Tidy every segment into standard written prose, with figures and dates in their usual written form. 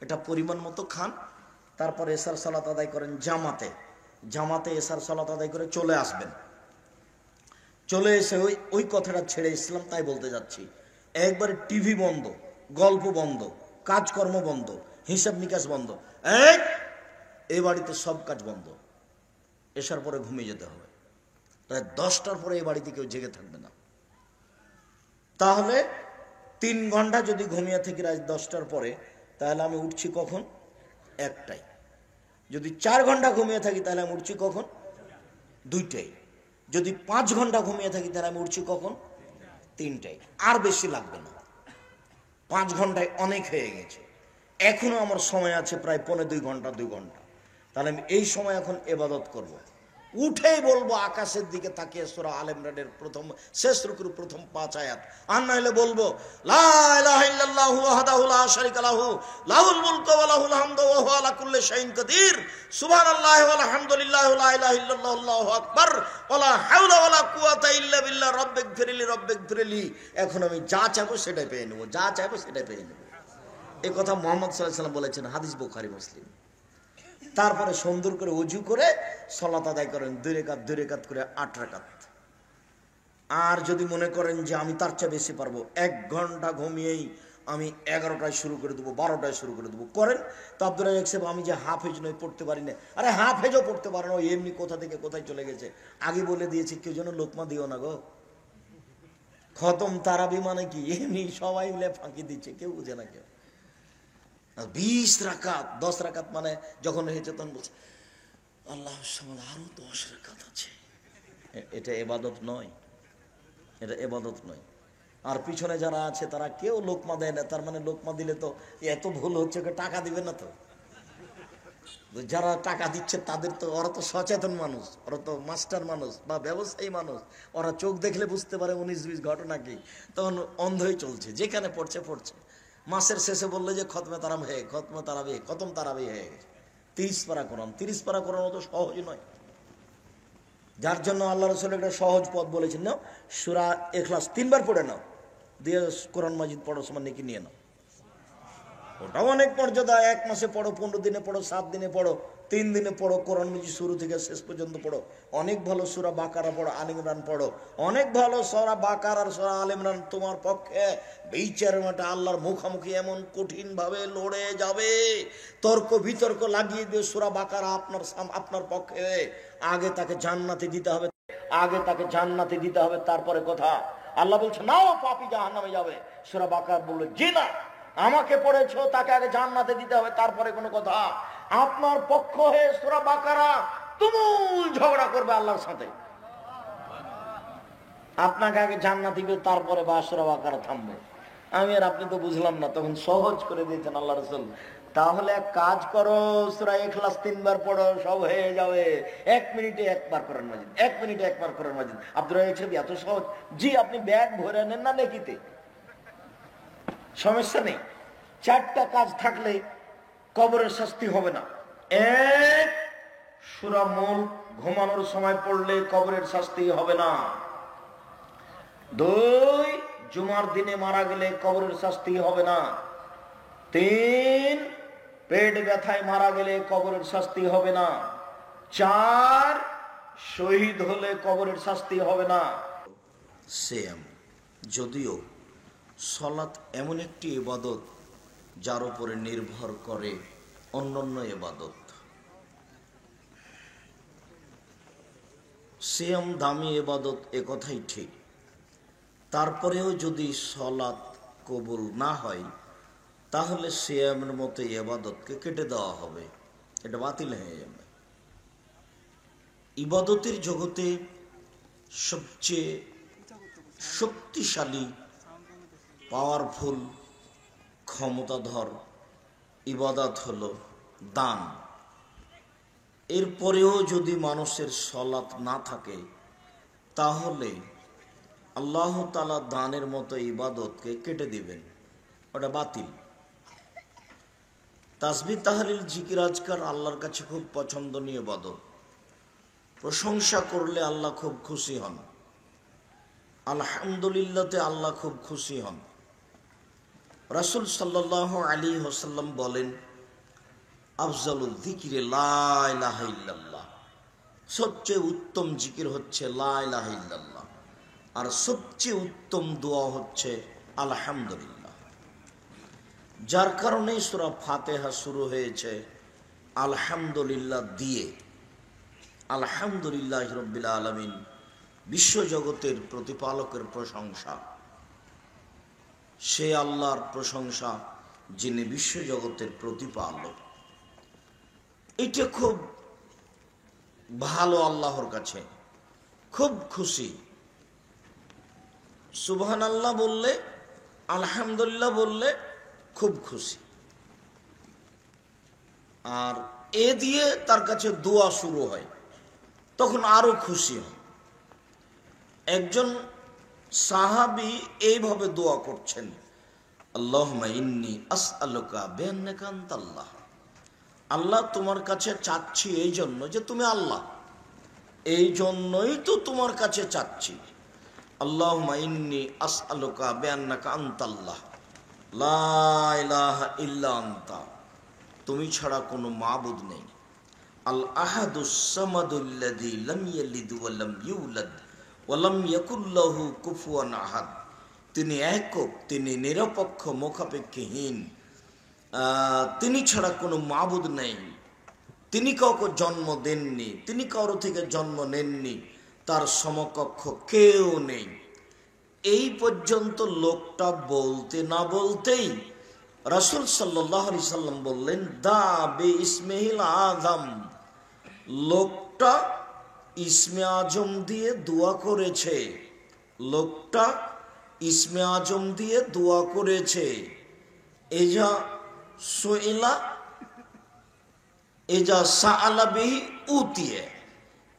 এটা পরিমাণ মতো খান, তারপর এশার সালাত আদায় করেন জামাতে। জামাতে এশার সালাত আদায় করে চলে আসবেন। চলে এসে ওই কথাটা ছেড়ে ইসলাম তাই বলতে যাচ্ছি, একবারে টিভি বন্ধ, গল্প বন্ধ, কাজকর্ম বন্ধ, হিসাব নিকাশ বন্ধ, এই বাড়িতে সব কাজ বন্ধ। এসার পরে ঘুমিয়ে যেতে হবে। তাই 10টার পরে এই বাড়িতে কেউ জেগে থাকবে না। তাহলে 3 ঘন্টা যদি ঘুমিয়ে থাকি রাত 10টার পরে, তাহলে আমি উঠছি কখন? 1টায়। যদি 4 ঘন্টা ঘুমিয়ে থাকি তাহলে আমি উঠছি কখন? 2টায়। যদি 5 ঘন্টা ঘুমিয়ে থাকি তাহলে আমি উঠছি কখন? 3টায়। আর বেশি লাগবে না, 5 ঘন্টায় অনেক হয়ে গেছে। এখনো আমার সময় আছে প্রায় 1.5 ঘন্টা, 2 ঘন্টা। তাহলে আমি এই সময় এখন ইবাদত করব। উঠেই বলবো আকাশের দিকে তাকিয়ে সূরা আলে ইমরানের শেষ রুকুর প্রথম 5 আয়াত। আর নাহলে বলবো লা ইলাহা ইল্লাল্লাহু ওয়াহদাহু লা শারীকা লাহু লাহুল মুলকু ওয়া লাহুল হামদু ওয়া হুয়া আলা কুল্লি শাইইন কাদির সুবহানাল্লাহি ওয়াল হামদুলিল্লাহি ওয়া লা ইলাহা ইল্লাল্লাহু আল্লাহু আকবার ওয়া লা হাওলা ওয়া লা কুওয়াতা ইল্লা বিল্লাহ রব্বিগফিরলি। এখন আমি যা চাইবো সেটাই পেয়ে নেব, যা চাইবো সেটাই পেয়ে নেব। এই কথা মুহাম্মদ সাল্লাল্লাহু আলাইহি ওয়াসাল্লাম বলেছেন, হাদিস বুখারী মুসলিম। তারপরে সুন্দর করে ওযু করে সালাত আদায় করেন 2 রাকাত করে 8 রাকাত। আর যদি মনে করেন যে আমি তার চেয়ে বেশি পারবো, 1 ঘন্টা ঘুমিয়েই আমি 11টায় শুরু করে দেবো, 12টায় শুরু করে দেবো, করেন। তো আব্দুর রাজ্জাক সাহেব আমি যে হাফেজ নই, পড়তে পারি না। আরে হাফেজও পড়তে পারে না, এমনি কোথা থেকে কোথায় চলে গেছে। আগে বলে দিয়েছি কেউ যেন লোকমা দিও না গো। খতম তারাবি মানে কি, এমনি সবাই মিলে ফাঁকি দিচ্ছে, কেউ বুঝে না কেউ। 20 রাকাত, 10 রাকাত মানে যখন হয়েছে তখন বলছে আল্লাহ সামনে আরো 10 রাকাত আছে। এটা ইবাদত নয়, এটা ইবাদত নয়। আর পিছনে যারা আছে তারা কেউ লোকমা দেয় না, তার মানে লোকমা দিলে তো এত ভুল হচ্ছে, টাকা দিবে না তো। যারা টাকা দিচ্ছে তাদের তো, ওরা তো সচেতন মানুষ, ওরা তো মাস্টার মানুষ বা ব্যবসায়ী মানুষ, ওরা চোখ দেখলে বুঝতে পারে 19-20 ঘটনা কি, তখন অন্ধই চলছে, যেখানে পড়ছে পড়ছে। মাসের শেষে বললে যে খতম তারাবি হয়ে গেছে। 30 পারা কোরআন, 30 পারা কোরআন অত সহজ নয়। যার জন্য আল্লাহ রাসূল একটা সহজ পথ বলেছেন, না সূরা ইখলাস 3 বার পড়ে নাও, দিয়ে কোরআন মাজিদ পড়ার সময় নেকি নিয়ে নাও। ওটাও অনেক মর্যাদা। 1 মাসে পড়ো, 15 দিনে পড়ো, 7 দিনে পড়ো, 3 দিনে পড়ো, কোরআন মাজিদ শুরু থেকে শেষ পর্যন্ত পড়ো। অনেক ভালো সূরা বাকারা পড়ো, আলে ইমরান পড়ো, অনেক ভালো সূরা বাকারা আর সূরা আলে ইমরান তোমার পক্ষে বিচারের মাঠে আল্লাহর মুখোমুখি এমন কঠিন ভাবে লড়ে যাবে, তর্ক বিতর্ক লাগিয়ে দিয়ে সূরা বাকারা আপনার পক্ষে। আগে তাকে জান্নাতে দিতে হবে, তারপরে কথা। আল্লাহ বলছে নাও পাপী জাহান্নামে যাবে, সূরা বাকারা বলল জি না, আমাকে পড়েছো, তাকে আগে জান্নাতে দিতে হবে, তারপরে কোনো কথা। আপনার পক্ষ হয়ে সূরা বাকারা তুমুল ঝগড়া করবে আল্লাহর সাথে, আপনাকে আগে জান্নাত দিবে, তারপরে বা সূরা বাকারা থামবে। আমি আর আপনি তো বুঝলাম না, তখন সহজ করে দিয়েছেন আল্লাহ রাসূল। তাহলে এক কাজ করো, সূরা ইখলাস 3 বার পড়ো, সব হয়ে যাবে। 1 মিনিটে 1 বার কোরআন মাজিদ, 1 মিনিটে 1 বার কোরআন মাজিদ। আব্দুর রাজ্জাক সাহেব এত সহজ? জি, আপনি ব্যাগ ভরে নেন না নেকিতে, সমস্যা নেই। 4টা কাজ থাকলে কবরের শাস্তি হবে না। 1, সূরা মুলক ঘুমানোর সময় পড়লে কবরের শাস্তি হবে না। 2, জুমার দিনে মারা গেলে কবরের শাস্তি হবে না। 3, পেট ব্যথায় মারা গেলে কবরের শাস্তি হবে না। 4, শহীদ হলে কবরের শাস্তি হবে না। সেম, যদিও সালাত এমন একটি ইবাদত যার উপরে নির্ভর করে অন্যান্য ইবাদত। সিয়াম দামি ইবাদত, এ কথাই ঠিক। তারপরেও যদি সালাত কবুল না হয়, তাহলে সিয়ামের মতো ইবাদতকে কেটে দেওয়া হবে, এটা বাতিল হয়ে যাবে। ইবাদতের জগতে সবচেয়ে শক্তিশালী, পাওয়ারফুল, ক্ষমতাধর ইবাদত হলো দান। এরপরেও যদি মানুষের সালাত না থাকে, তাহলে আল্লাহ তাআলা দানের মতো ইবাদতকে কেটে দিবেন, ওটা বাতিল। তাসবিহ তাহলিল জিকির আজকার আল্লাহর কাছে খুব পছন্দনীয় ইবাদত। প্রশংসা করলে আল্লাহ খুব খুশি হন, আলহামদুলিল্লাহতে আল্লাহ খুব খুশি হন। রাসূল সাল্লাল্লাহু আলাইহি ওয়াসাল্লাম বলেন, আফজালুল যিকরি লা ইলাহা ইল্লাল্লাহ, সবচেয়ে উত্তম জিকির হচ্ছে লা ইলাহা ইল্লাল্লাহ, আর সবচেয়ে উত্তম দোয়া হচ্ছে আলহামদুলিল্লাহ। যার কারণে সূরা ফাতিহা শুরু হয়েছে আলহামদুলিল্লাহ দিয়ে। আলহামদুলিল্লাহি রাব্বিল আলামিন, বিশ্বজগতের প্রতিপালকের প্রশংসা, সে আল্লাহর প্রশংসা যিনি বিশ্বজগতের প্রতিপালক। এটা খুব ভালো, আল্লাহর কাছে খুব খুশি। সুবহানাল্লাহ বললে, আলহামদুলিল্লাহ বললে খুব খুশি। আর এ দিয়ে তার কাছে দোয়া শুরু হয়, তখন আরো খুশি হয়। একজন সাহাবী এইভাবে দোয়া করছেন, আল্লাহুম্মা ইন্নী আসআলুকা বিআন্নাকা আনতাল্লাহ। আল্লাহ, তোমার কাছে চাচ্ছি এই জন্য যে তুমি আল্লাহ, এই জন্যই তো তোমার কাছে চাচ্ছি। আল্লাহুম্মা ইন্নী আসআলুকা বিআন্নাকা আনতাল্লাহ লা ইলাহা ইল্লা আনতা, তুমি ছাড়া কোনো মাবুদ নেই। আল আহাদুস সামাদুল্লাযী লাম ইয়ালিদ ওয়া লাম ইউলাদ ওয়া লাম ইয়াকুল লাহু কুফুয়ান আহাদ, তিনি একক, তিনি নিরপেক্ষ, মুখাপেক্ষীহীন, তিনি ছাড়া কোনো মাবুদ নেই। তিনি কাউকে জন্ম দেননি, তিনি কারো থেকে জন্ম নেননি, তার সমকক্ষ কেউ নেই। এই পর্যন্ত লোকটা বলতে না বলতেই রাসূল সাল্লাল্লাহু আলাইহি সাল্লাম বললেন, দা বে ইসমিহিল আযম। লোকটা ইসমে আজম দিয়ে দোয়া করেছে, লোকটা ইসমে আজম দিয়ে দোয়া করেছে। এজা সুইলা এজা সাআলা বিহি উতিয়ে,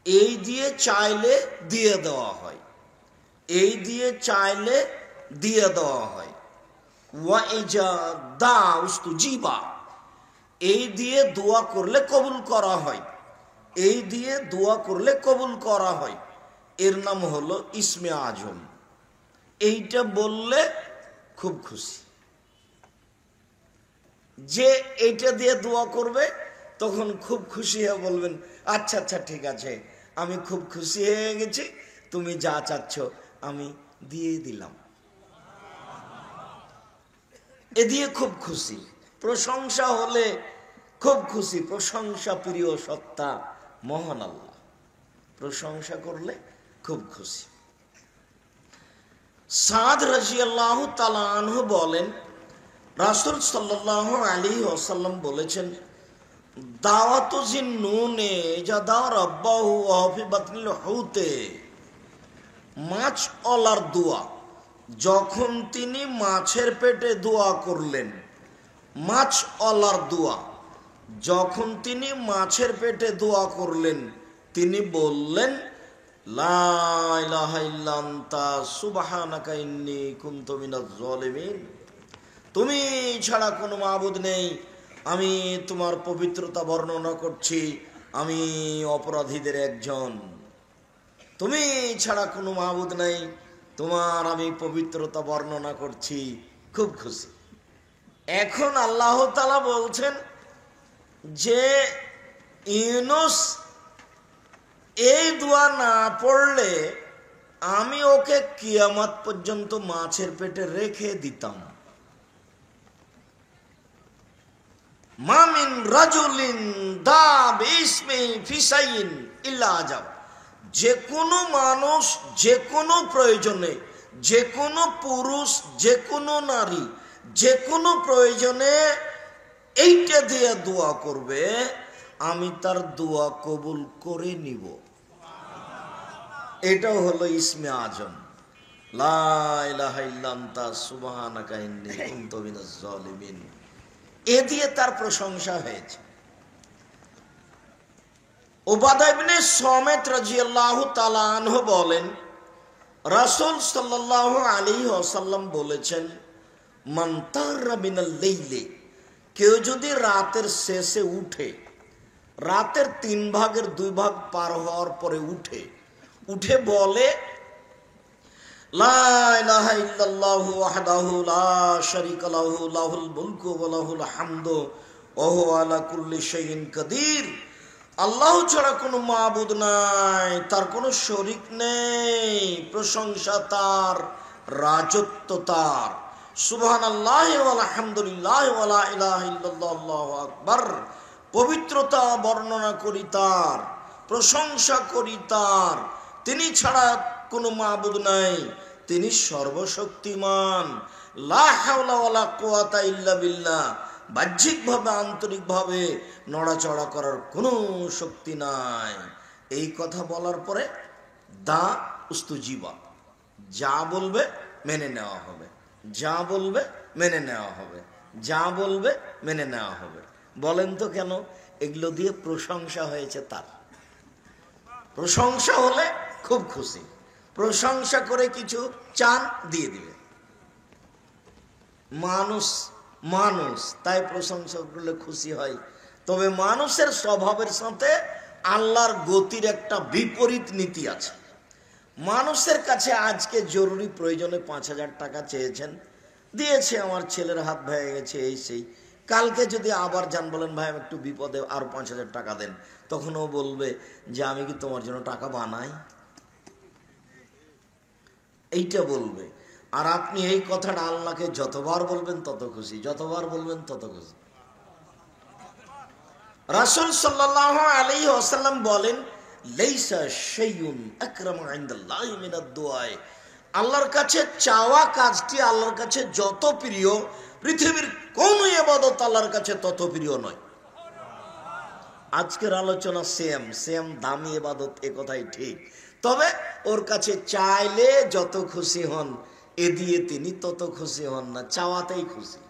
এই দিয়ে চাইলে দিয়ে দেওয়া হয়, এই দিয়ে চাইলে দিয়ে দেওয়া হয়। ওয়া ইজা দা উস্তুজিবা, এই দিয়ে দোয়া করলে কবুল করা হয়, এই দিয়ে দোয়া করলে কবুল করা হয়। এর নাম হলো ইসমে আজম। এইটা বললে খুব খুশি, যে এইটা দিয়ে দোয়া করবে তখন খুব খুশি হয়ে বলবেন, আচ্ছা আচ্ছা ঠিক আছে, আমি খুব খুশি হয়ে গেছি, তুমি যা চাচ্ছ আমি দিয়ে দিলাম। এ দিয়ে খুব খুশি। প্রশংসা হলে খুব খুশি, প্রশংসা প্রিয় সত্তা মহান আল্লাহ, প্রশংসা করলে খুব খুশি। সাদ রাদিয়াল্লাহু তাআলা আনহু বলেন, রাসূল সাল্লাল্লাহু আলাইহি ওয়াসাল্লাম বলেছেন, দাওয়াতু জিন্নুনে জাদা রাব্বাহু ওয়া ফি বাতনিল হুতে, মাছ অলার দোয়া, যখন তিনি মাছের পেটে দোয়া করলেন, মাছ অলার দোয়া, যখন তিনি মাছের পেটে দোয়া করলেন, তিনি বললেন, লা ইলাহা ইল্লা আনতা সুবহানাকা ইন্নী কুনতু মিনাজ জালিমিন, তুমি ছাড়া কোনো মাবুদ নেই, আমি তোমার পবিত্রতা বর্ণনা করছি, আমি অপরাধীদের একজন। তুমি ছাড়া কোনো মাবুদ নেই, তোমার আমি পবিত্রতা বর্ণনা করছি, খুব খুশি। এখন আল্লাহ তাআলা বলছেন যে ইউনুস এই দোয়া না পড়লে আমি ওকে কিয়ামত পর্যন্ত মাছের পেটে রেখে দিতাম। মামিন রাজুলিন দা বিসমি ফিসাইন ইল্লা আজাব, যে কোনো মানুষ যে কোনো প্রয়োজনে, যে কোনো পুরুষ যে কোনো নারী যে কোনো প্রয়োজনে এইটা দিয়ে দোয়া করবে, আমি তার দোয়া কবুল করে নিব। এটাও হলো ইসমে আজম, লা ইলাহা ইল্লা আনতা সুবহানাকা ইন্নী কুনতু মিনাজ জালিমিন। এ দিয়ে তার প্রশংসা হয়েছে। উবাদা ইবনে সামিত রাদিয়াল্লাহু তাআলা আনহু বলেন, রাসূল সাল্লাল্লাহু আলাইহি ওয়াসাল্লাম বলেছেন, মান তারা মিনাল লাইলি, কেউ যদি রাতের শেষে উঠে, রাতের 3 ভাগের 2 ভাগ পার হওয়ার পরে উঠে বলে, লা ইলাহা ইল্লাল্লাহু ওয়াহদাহু লা শারীকা লাহু লাহুল মুলকু ওয়া লাহুল হামদু ওহু আলা কুল্লি শাইইন কাদির। আল্লাহ ছাড়া কোনো মাবুদ নাই, তার কোনো শরীক নেই, প্রশংসা তার, রাজত্ব তার। সুবহানাল্লাহি ওয়াল হামদুলিল্লাহি ওয়ালা ইলাহা ইল্লাল্লাহ আল্লাহু আকবার। পবিত্রতা বর্ণনা করি তার, প্রশংসা করি তার। তিনি ছাড়া কোনো মাবুদ নাই, তিনি সর্বশক্তিমান। লা হাওলা ওয়ালা কুওয়াতা ইল্লা বিল্লাহ। বাহ্যিকভাবে আন্তরিকভাবে নড়াচড়া করার কোনো শক্তি নাই। এই কথা বলার পরে দা উস্তুজিবা, যা বলবে মেনে নেওয়া হবে, যা বলবে মেনে নেওয়া হবে, যা বলবে মেনে নেওয়া হবে। বলেন তো কেন? এগুলো দিয়ে প্রশংসা হয়েছে তার। প্রশংসা হলে খুব খুশি, প্রশংসা করে কিছু চান দিয়ে দিবে। মানুষ তাই প্রশংসা করলে খুশি হয়। তবে মানুষের স্বভাবের সাথে আল্লাহর গতির একটা বিপরীত নীতি আছে। মানুষের কাছে আজকে জরুরি প্রয়োজনে 5,000 টাকা চেয়েছেন, দিয়েছে, আমার ছেলের হাত ভেঙে গেছে, এই সেই। কালকে যদি আবার যান, বলেন ভাই আমি একটু বিপদে, আর 5,000 টাকা দেন, তখন ও বলবে যে আমি কি তোমার জন্য টাকা বানাই? এইটা বলবে। আর আপনি এই কথাটা আল্লাহকে যতবার বলবেন তত খুশি, যতবার বলবেন তত খুশি। রাসূল সাল্লাল্লাহু আলাইহি ওয়াসাল্লাম বলেন, লাইসা শাইউন আকরামু ইনদাল্লাহি মিনাদ দুআ। আল্লাহর কাছে চাওয়া কাজটি আল্লাহর কাছে যত প্রিয়, পৃথিবীর কোন ইবাদত আল্লাহর কাছে তত প্রিয় নয়। আজকের আলোচনা সেম দামি ইবাদত, এ কথাই ঠিক। তবে ওর কাছে চাইলে যত খুশি হন, এ দিয়ে তিনি তত খুশি হন না, চাওয়াতেই খুশি।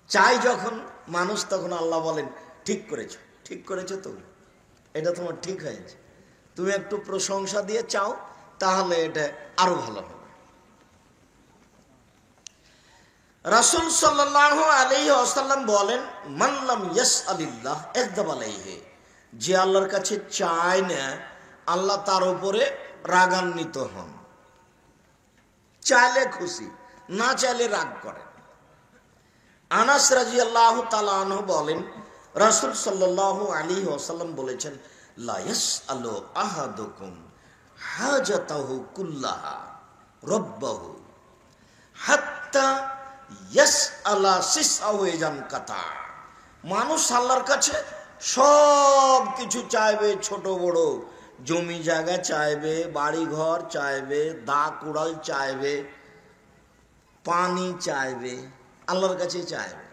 চাই যখন মানুষ, তখন আল্লাহ বলেন ঠিক করেছো, ঠিক করেছো, তো এটা তোমার ঠিক হয়েছে। তুমি একটু প্রশংসা দিয়ে চাও, তাহলে এটা আরো ভালো হবে। রাসূল সাল্লাল্লাহু আলাইহি ওয়াসাল্লাম বলেন, মান লাম ইয়াসআলিল্লাহ ইগদাব আলাইহি। যে আল্লাহর কাছে চায় না, আল্লাহ তার উপরে রাগান্বিত হন। চাইলে খুশি, না চাইলে রাগ করেন। আনাস রাদিয়াল্লাহু তাআলা আনহু বলেন, রাসূল সাল্লাল্লাহু আলাইহি ওয়াসাল্লাম বলেছেন, লা ইয়াসআলু আহাদুকুম হাজাতাহু কুল্লাহা রাব্বাহু হাত্তা ইয়াসআলা সিসআহু জানকাতা। মানুষ আল্লাহর কাছে সব কিছু চাইবে, ছোট বড়, জমি জায়গা চাইবে, বাড়ি ঘর চাইবে, দা কুড়াল চাইবে, পানি চাইবে, আল্লাহর কাছে চাইবে।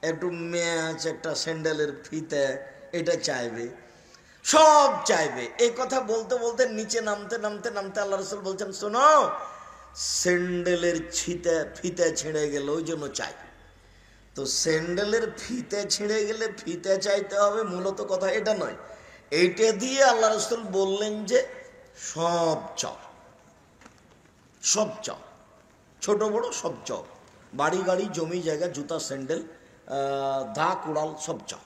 একটু ম্যাচ, একটা স্যান্ডেলের ফিতে, এটা চাইবে, সব চাইবে। এই কথা বলতে বলতে নিচে নামতে নামতে নামতে আল্লাহ রাসূল বলছেন, শোনো, স্যান্ডেলের ফিতে ছিঁড়ে গেল, ওই জন্য চাই। তো স্যান্ডেলের ফিতে ছিঁড়ে গেলে ফিতে চাইতে হবে, মূলত কথা এটা নয়। এইটা দিয়ে আল্লাহ রাসূল বললেন যে সব চাও, সব চাও, ছোট বড় সব চাও, বাড়ি গাড়ি জমি জায়গা জুতা স্যান্ডেল দা কুড়াল সব চাও।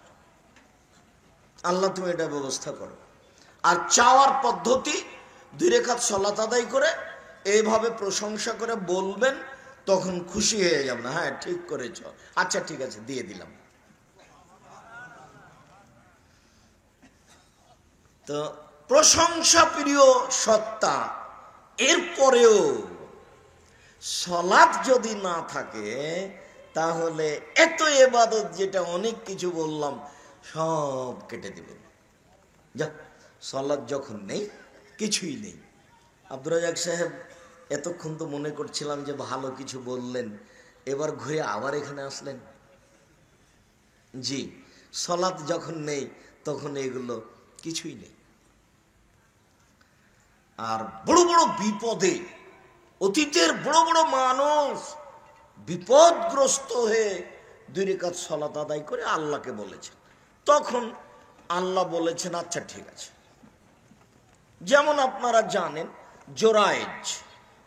আল্লাহ তুমি এটা ব্যবস্থা করো। আর চাওয়ার পদ্ধতি 2 রাকাত সালাত আদায় করে এইভাবে প্রশংসা করে বলবেন, তখন খুশি হয়ে যাবেন। হ্যাঁ ঠিক করেছ, আচ্ছা ঠিক আছে দিয়ে দিলাম। তো প্রশংসা প্রিয় সত্তা। এরপরেও সালাত যদি না থাকে, তাহলে এত ইবাদত, যেটা অনেক কিছু বললাম, সব কেটে দিবেন। যাক, সালাত যখন নেই, কিছুই নেই। আব্দুর রাজ্জাক সাহেব, এতক্ষণ তো মনে করছিলাম যে ভালো কিছু বললেন, এবার ঘুরে আবার এখানে আসলেন। জি, সালাত যখন নেই, তখন এগুলো কিছুই নেই। আর বড় বড় বিপদে, অতীতের বড় বড় মানুষ বিপদগ্রস্ত হয়ে 2 রাকাত সালাত আদায় করে আল্লাহকে বলেছেন, তখন আল্লাহ বলেছেন আচ্ছা ঠিক আছে। যেমন আপনারা জানেন, জোরায়েজ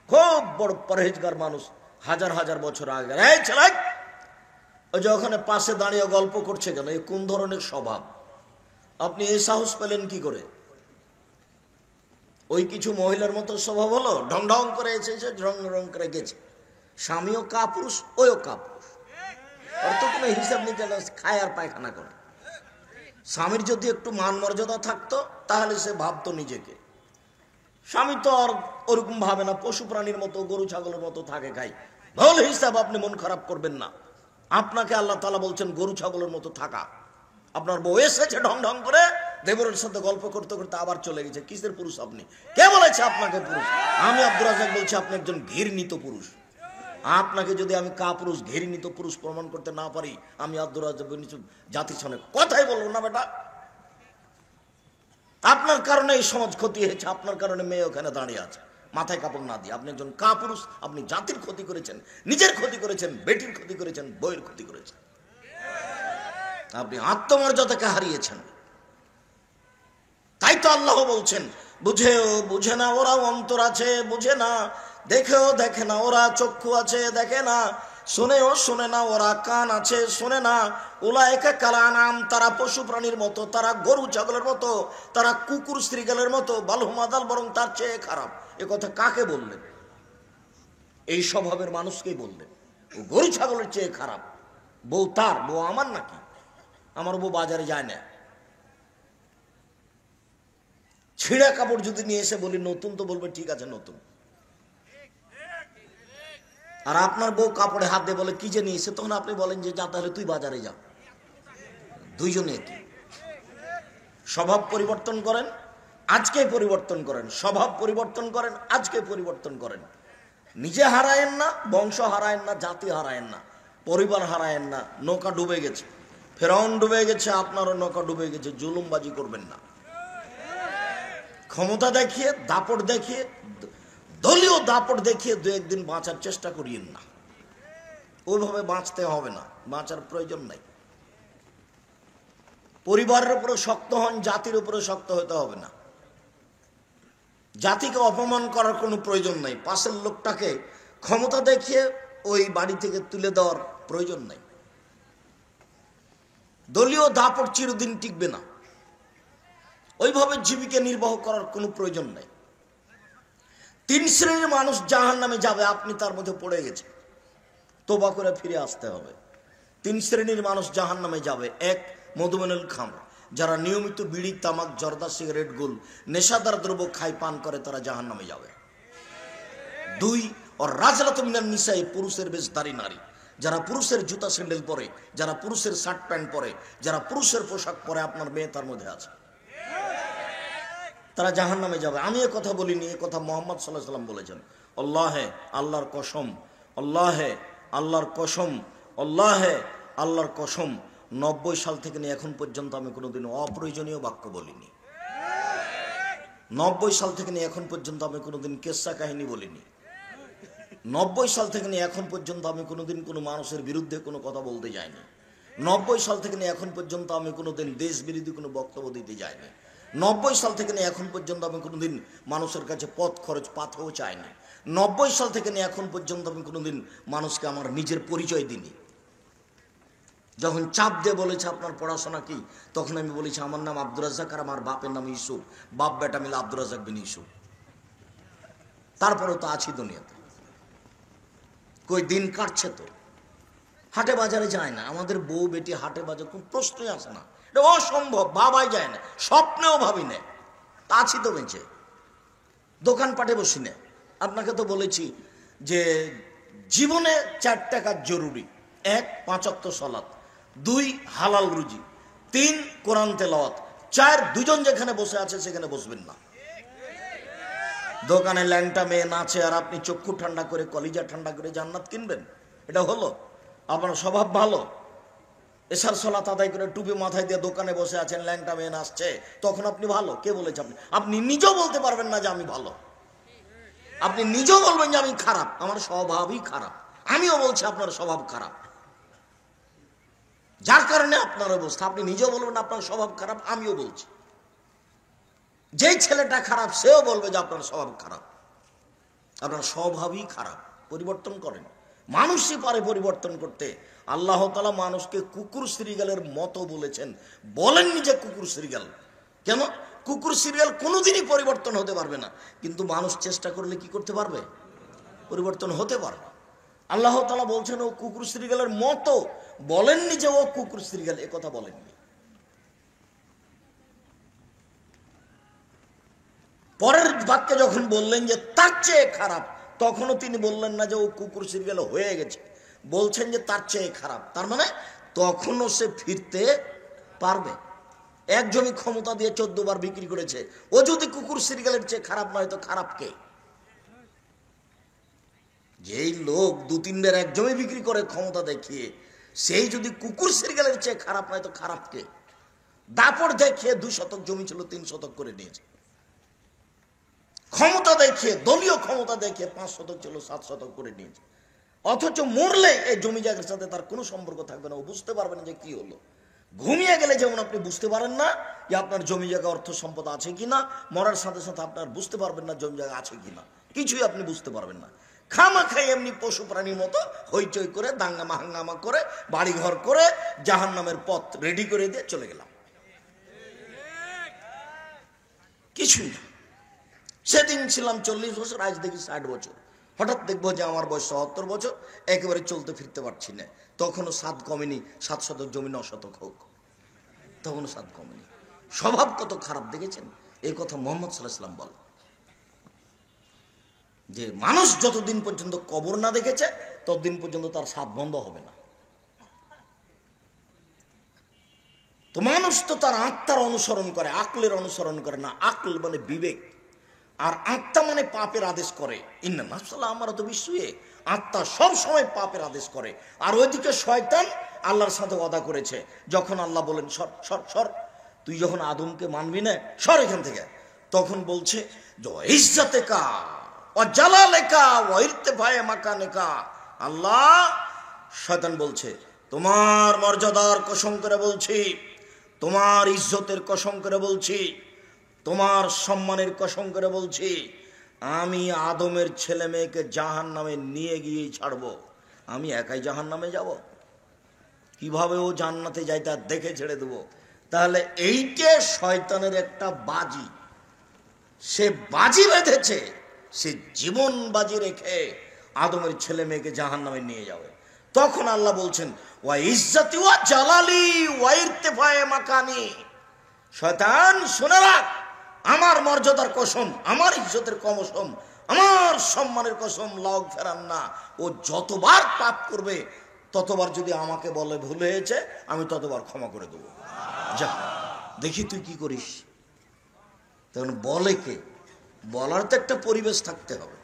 খুব বড় পরহেজগার মানুষ, হাজার হাজার বছর আগে। এই ছেলে, ওই যে ওখানে পাশে দাঁড়িয়ে গল্প করছে কেন? এই কোন ধরনের স্বভাব? আপনি এই সাহস পেলেন কি করে? ওই কিছু মহিলার মতো স্বভাব হলো, ঢং ঢং করে এসেছে, ঢং ঢং করে গেছে। স্বামীও কাপুরুষ, ওইও কাপুরুষ। ওর তো কোনো হিসাব নিকাশ, খায় আর পায়খানা করে। স্বামীর যদি একটু মান মর্যাদা থাকতো তাহলে সে ভাবতো নিজেকে। স্বামী তো আর ওরকম ভাবে না, পশু প্রাণীর মতো, গরু ছাগলের মতো থাকে, খাই। ভুল হিসাব, আপনি মন খারাপ করবেন না। আপনাকে আল্লাহ তাআলা বলছেন গরু ছাগলের মতো থাকা। আপনার বউ এসেছে ঢং ঢং করে, দেবরের সাথে গল্প করতে করতে আবার চলে গেছে। কিসের পুরুষ আপনি? কে বলেছে আপনাকে পুরুষ? আমি আব্দুর রাজ্জাক বলছি আপনি একজন ঘৃণিত পুরুষ। আপনাকে যদি আমি কাপুরুষ, ঘৃণিত পুরুষ প্রমাণ করতে না পারি, আমি আব্দুর রাজ্জাক জাতির সামনে কথাই বলবো না। বেটা, আপনার কারণে এই সমাজ ক্ষতি হয়েছে, আপনার কারণে মেয়ে ওখানে দাঁড়িয়ে আছে মাথায় কাপড় না দিয়ে। আপনি একজন কাপুরুষ, আপনি জাতির ক্ষতি করেছেন, নিজের ক্ষতি করেছেন, বেটির ক্ষতি করেছেন, বইয়ের ক্ষতি করেছেন। আপনি আত্মমর্যাদাকে হারিয়েছেন। তাই তো আল্লাহ বলছেন, বুঝেও বুঝে না ওরা, অন্তর আছে বুঝে না, দেখেও দেখে না ওরা, চক্ষু আছে দেখে না, শুনেও শুনে না ওরা, কান আছে শোনে না। উলাইকা কাল আনাম, তারা পশু প্রাণীর মতো, তারা গরু ছাগলের মতো, তারা কুকুর শ্রীগালের মতো, বালহুম আদাল, বরং তার চেয়ে খারাপ। এ কথা কাকে বললেন? এই স্বভাবের মানুষকেই বললেন ও গরু ছাগলের চেয়ে খারাপ। বউ তার, বউ আমার নাকি? আমার বউ বাজারে যায় না। ছিঁড়া কাপড় যদি নিয়ে এসে বলি নতুন, তো বলবে ঠিক আছে নতুন। আর আপনার বউ কাপড়ে হাত দিয়ে বলে কি যে নিয়েছে, তখন আপনি বলেন যে যা তাহলে তুই বাজারে যা। দুইজনে একই। স্বভাব পরিবর্তন করেন, আজকে পরিবর্তন করেন। স্বভাব পরিবর্তন করেন, আজকে পরিবর্তন করেন। নিজে হারায়েন না, বংশ হারায়েন না, জাতি হারায়েন না, পরিবার হারায়েন না। নৌকা ডুবে গেছে, ফেরাউন ডুবে গেছে, আপনারও নৌকা ডুবে গেছে। জুলুমবাজি করবেন না। ক্ষমতা দেখিয়ে, দাপট দেখিয়ে, দলীয় দাপট দেখিয়ে দু একদিন বাঁচার চেষ্টা করিয়েন না। ওইভাবে বাঁচতে হবে না, বাঁচার প্রয়োজন নাই। পরিবারের উপরে শক্ত হন, জাতির উপরে শক্ত হতে হবে না। জাতিকে অপমান করার কোনো প্রয়োজন নাই। পাশের লোকটাকে ক্ষমতা দেখিয়ে ওই বাড়ি থেকে তুলে দেওয়ার প্রয়োজন নাই। দলীয় দাপট চিরদিন টিকবে না। ওইভাবে জীবিকা নির্বাহ করার কোনো প্রয়োজন নাই। 3 শ্রেণীর মানুষ জাহান্নামে যাবে, আপনি তার মধ্যে পড়ে গেছে, তোবা করে ফিরে আসতে হবে। 3 শ্রেণীর মানুষ জাহান্নামে যাবে। 1, মধুমেনুল খামর, যারা নিয়মিত বিড়ি, তামাক, জর্দা, সিগারেট, গুল, নেশাদার দ্রব্য খায়, পান করে, তারা জাহান্নামে যাবে। 2, আর রাজরাত মিনান নিসাই, পুরুষের বেশধারী নারী, যারা পুরুষের জুতা স্যান্ডেল পরে, যারা পুরুষের শার্ট প্যান্ট পরে, যারা পুরুষের পোশাক পরে, আপনার মেয়ে তার মধ্যে আছে, তারা জাহান্নামে যাবে। আমি এ কথা বলিনি, এ কথা মুহাম্মদ সাল্লাল্লাহু আলাইহি ওয়াসাল্লাম বলেছেন। আল্লাহে, আল্লাহর কসম, আল্লাহে, আল্লাহর কসম, আল্লাহে, আল্লাহর কসম, 90 সাল থেকে নিয়ে এখন পর্যন্ত আমি কোনোদিন অপ্রয়োজনীয় বাক্য বলিনি। 90 সাল থেকে নিয়ে এখন পর্যন্ত আমি কোনোদিন কেসা কাহিনী বলিনি। 90 সাল থেকে নিয়ে এখন পর্যন্ত আমি কোনোদিন কোনো মানুষের বিরুদ্ধে কোনো কথা বলতে যাইনি। 90 সাল থেকে নিয়ে এখন পর্যন্ত আমি কোনোদিন দেশ বিরোধী কোনো বক্তব্য দিতে যাইনি। 90 সাল থেকে নিয়ে এখন পর্যন্ত আমি কোনোদিন মানুষের কাছে পথ খরচ পাথেও চাইনি। 90 সাল থেকে নিয়ে এখন পর্যন্ত আমি কোনোদিন মানুষকে আমার নিজের পরিচয় দিইনি। যখন চাপ দিয়ে বলেছে আপনার পড়াশোনা কি, তখন আমি বলেছি আমার নাম আব্দুর রাজ্জাক আর আমার বাপের নাম ইউসুফ, বাপ বেটা মিলে আব্দুর রাজ্জাক বিন ইউসুফ। তারপরেও তো আছি দুনিয়াতে, কই দিন কাটছে তো। হাটে বাজারে যায় না, আমাদের বউ বেটি হাটে বাজার কোন প্রশ্নই আসে না, এটা অসম্ভব, ভাবাই যায় না, স্বপ্নেও ভাবি না। তা আছি তো বেঁচে, দোকানপাটে বসি না। আপনাকে তো বলেছি যে জীবনে 4টা কাজ জরুরি। 1, 5 ওয়াক্ত সালাত, 2, হালাল রুজি, 3, কোরআন তেলাওয়াত, 4, দুজন যেখানে বসে আছে সেখানে বসবেন না। দোকানে ল্যাংটা মেয়ে নাচে আর আপনি চক্ষু ঠান্ডা করে, কলিজা ঠান্ডা করে জান্নাত কিনবেন? এটা হলো? আপনার স্বভাব ভালো, এশার সালাত আদায় করে টুপি মাথায় দিয়ে দোকানে বসে আছেন, ল্যাংটা মেয়ে নাচছে, তখন আপনি ভালো? কে বলেছে? আপনি নিজেও বলতে পারবেন না যে আমি ভালো। আপনি নিজেও বলবেন যে আমি খারাপ, আমার স্বভাবই খারাপ। আমিও বলছি আপনার স্বভাব খারাপ, যার কারণে আপনার অবস্থা। আপনি নিজেও বলবেন আপনার স্বভাব খারাপ, আমিও বলছি। যেই ছেলেটা খারাপ সেও বলবে যে আপনার স্বভাব খারাপ, আপনার স্বভাবই খারাপ। পরিবর্তন করেন, মানুষই পারে পরিবর্তন করতে। আল্লাহ তাআলা মানুষকে কুকুর শ্রীগালের মতো বলেছেন, বলেননি যে কুকুর শ্রীগাল। কেন? কুকুর শ্রীগাল কোনোদিনই পরিবর্তন হতে পারবে না, কিন্তু মানুষ চেষ্টা করলে কি করতে পারবে? পরিবর্তন হতে পারবে। আল্লাহ তাআলা বলছেন ও কুকুর শ্রীগালের মতো, বলেননি যে ও কুকুর সিরিয়াল, এ কথা বলেননি। পরের বাক্যে যখন বললেন যে তার চেয়ে খারাপ, তখনও তিনি বললেন না যে ও কুকুর সিরিয়াল হয়ে গেছে, বলছেন যে তার চেয়ে খারাপ। তার মানে তখনও সে ফিরতে পারবে। এক জমি ক্ষমতা দিয়ে 14 বার বিক্রি করেছে, ও যদি কুকুর সিরিয়ালের চেয়ে খারাপ নয় তো খারাপ কে? যেই লোক 2-3 বার এক জমি বিক্রি করে ক্ষমতা দেখিয়ে, সেই যদি কুকুর সিরিয়ালের চেয়ে খারাপ নয় তো খারাপ কে? দাপট দেখিয়ে 2 শতক জমি ছিল 3 শতক করে নিয়েছে, ক্ষমতা দেখিয়ে, দলীয় ক্ষমতা দেখিয়ে 5 শতক ছিল 7 শতক করে নিয়েছে, অথচ মরলে এই জমি জায়গার সাথে তার কোনো সম্পর্ক থাকবে না, ও বুঝতে পারবে না যে কি হলো। ঘুমিয়ে গেলে যেমন আপনি বুঝতে পারেন না যে আপনার জমি জায়গা অর্থ সম্পদ আছে কিনা, মরার সাথে সাথে আপনার বুঝতে পারবেন না জমি জায়গা আছে কিনা, কিছুই আপনি বুঝতে পারবেন না। খামাখাই এমনি পশু প্রাণীর মতো হইচই করে, দাঙ্গামা হাঙ্গামা করে, বাড়িঘর করে, জাহান্নামের পথ রেডি করে দিয়ে চলে গেলাম, কিছুই না। সেদিন ছিলাম 40 বছর, আজ দেখি 60 বছর। হঠাৎ দেখবো যে আমার বয়স 77 বছর, একেবারে চলতে ফিরতে পারছি না। তখনও 7 কমেনি, 7 শতক জমি 9 শতক হোক, তখনও 7 কমেনি। স্বভাব কত খারাপ দেখেছেন? এই কথা মুহাম্মদ সাল্লাল্লাহু আলাইহি ওয়াসাল্লাম বলেন যে মানুষ যতদিন পর্যন্ত কবর না দেখেছে ততদিন পর্যন্ত তার স্বাদ বন্ধ হবে না। তো মানুষ তো তার আত্মার অনুসরণ করে, আকলের অনুসরণ করে না। আকল মানে বিবেক, আর আত্মা মানে পাপের আদেশ করে। ইন্না নাফসাল্লাহ আমারাতু বিসসুই, আত্মা সব সময় পাপের আদেশ করে। আর ওইদিকে শয়তান আল্লাহর সাথে ওয়াদা করেছে, যখন আল্লাহ বলেন সর সর সর, তুই যখন আদমকে মানবি না, সর এখান থেকে, তখন বলছে যে ইজ্জতেকা ওয়া জালালেকা ওয়া ইরতিফায়ে মাকানেকা। আল্লাহ, শয়তান বলছে তোমার মর্যাদার কসম করে বলছি, তোমার ইজ্জতের কসম করে বলছি, তোমার সম্মানের কসম করে বলছি, আমি আদমের ছেলে মেয়েকে জাহান্নামে নিয়ে গিয়ে ছাড়বো। আমি একাই জাহান্নামে যাব? কিভাবে ও জান্নাতে যায় তা দেখে ছেড়ে দেবো। তাহলে এইটা শয়তানের একটা বাজি, সে বাজি বেঁধেছে, সে জীবন বাজি রেখে আদমের ছেলে মেয়েকে জাহান্নামে নিয়ে যাবে। তখন আল্লাহ বলছেন ওয়া ইজ্জতি ওয়া জালালি ওয়া ইরতিফায়ে মাকানি, শয়তান শুনে রাখ, আমার মর্যাদার কসম, আমার ইজ্জতের কসম, আমার সম্মানের কসম, লাগ ফেরান না, ও যতবার পাপ করবে ততবার যদি আমাকে বলে ভুল হয়েছে, আমি ততবার ক্ষমা করে দেবো। যা দেখি তুই কি করিস। তখন বলে কে? বলার তো একটা পরিবেশ থাকতে হবে।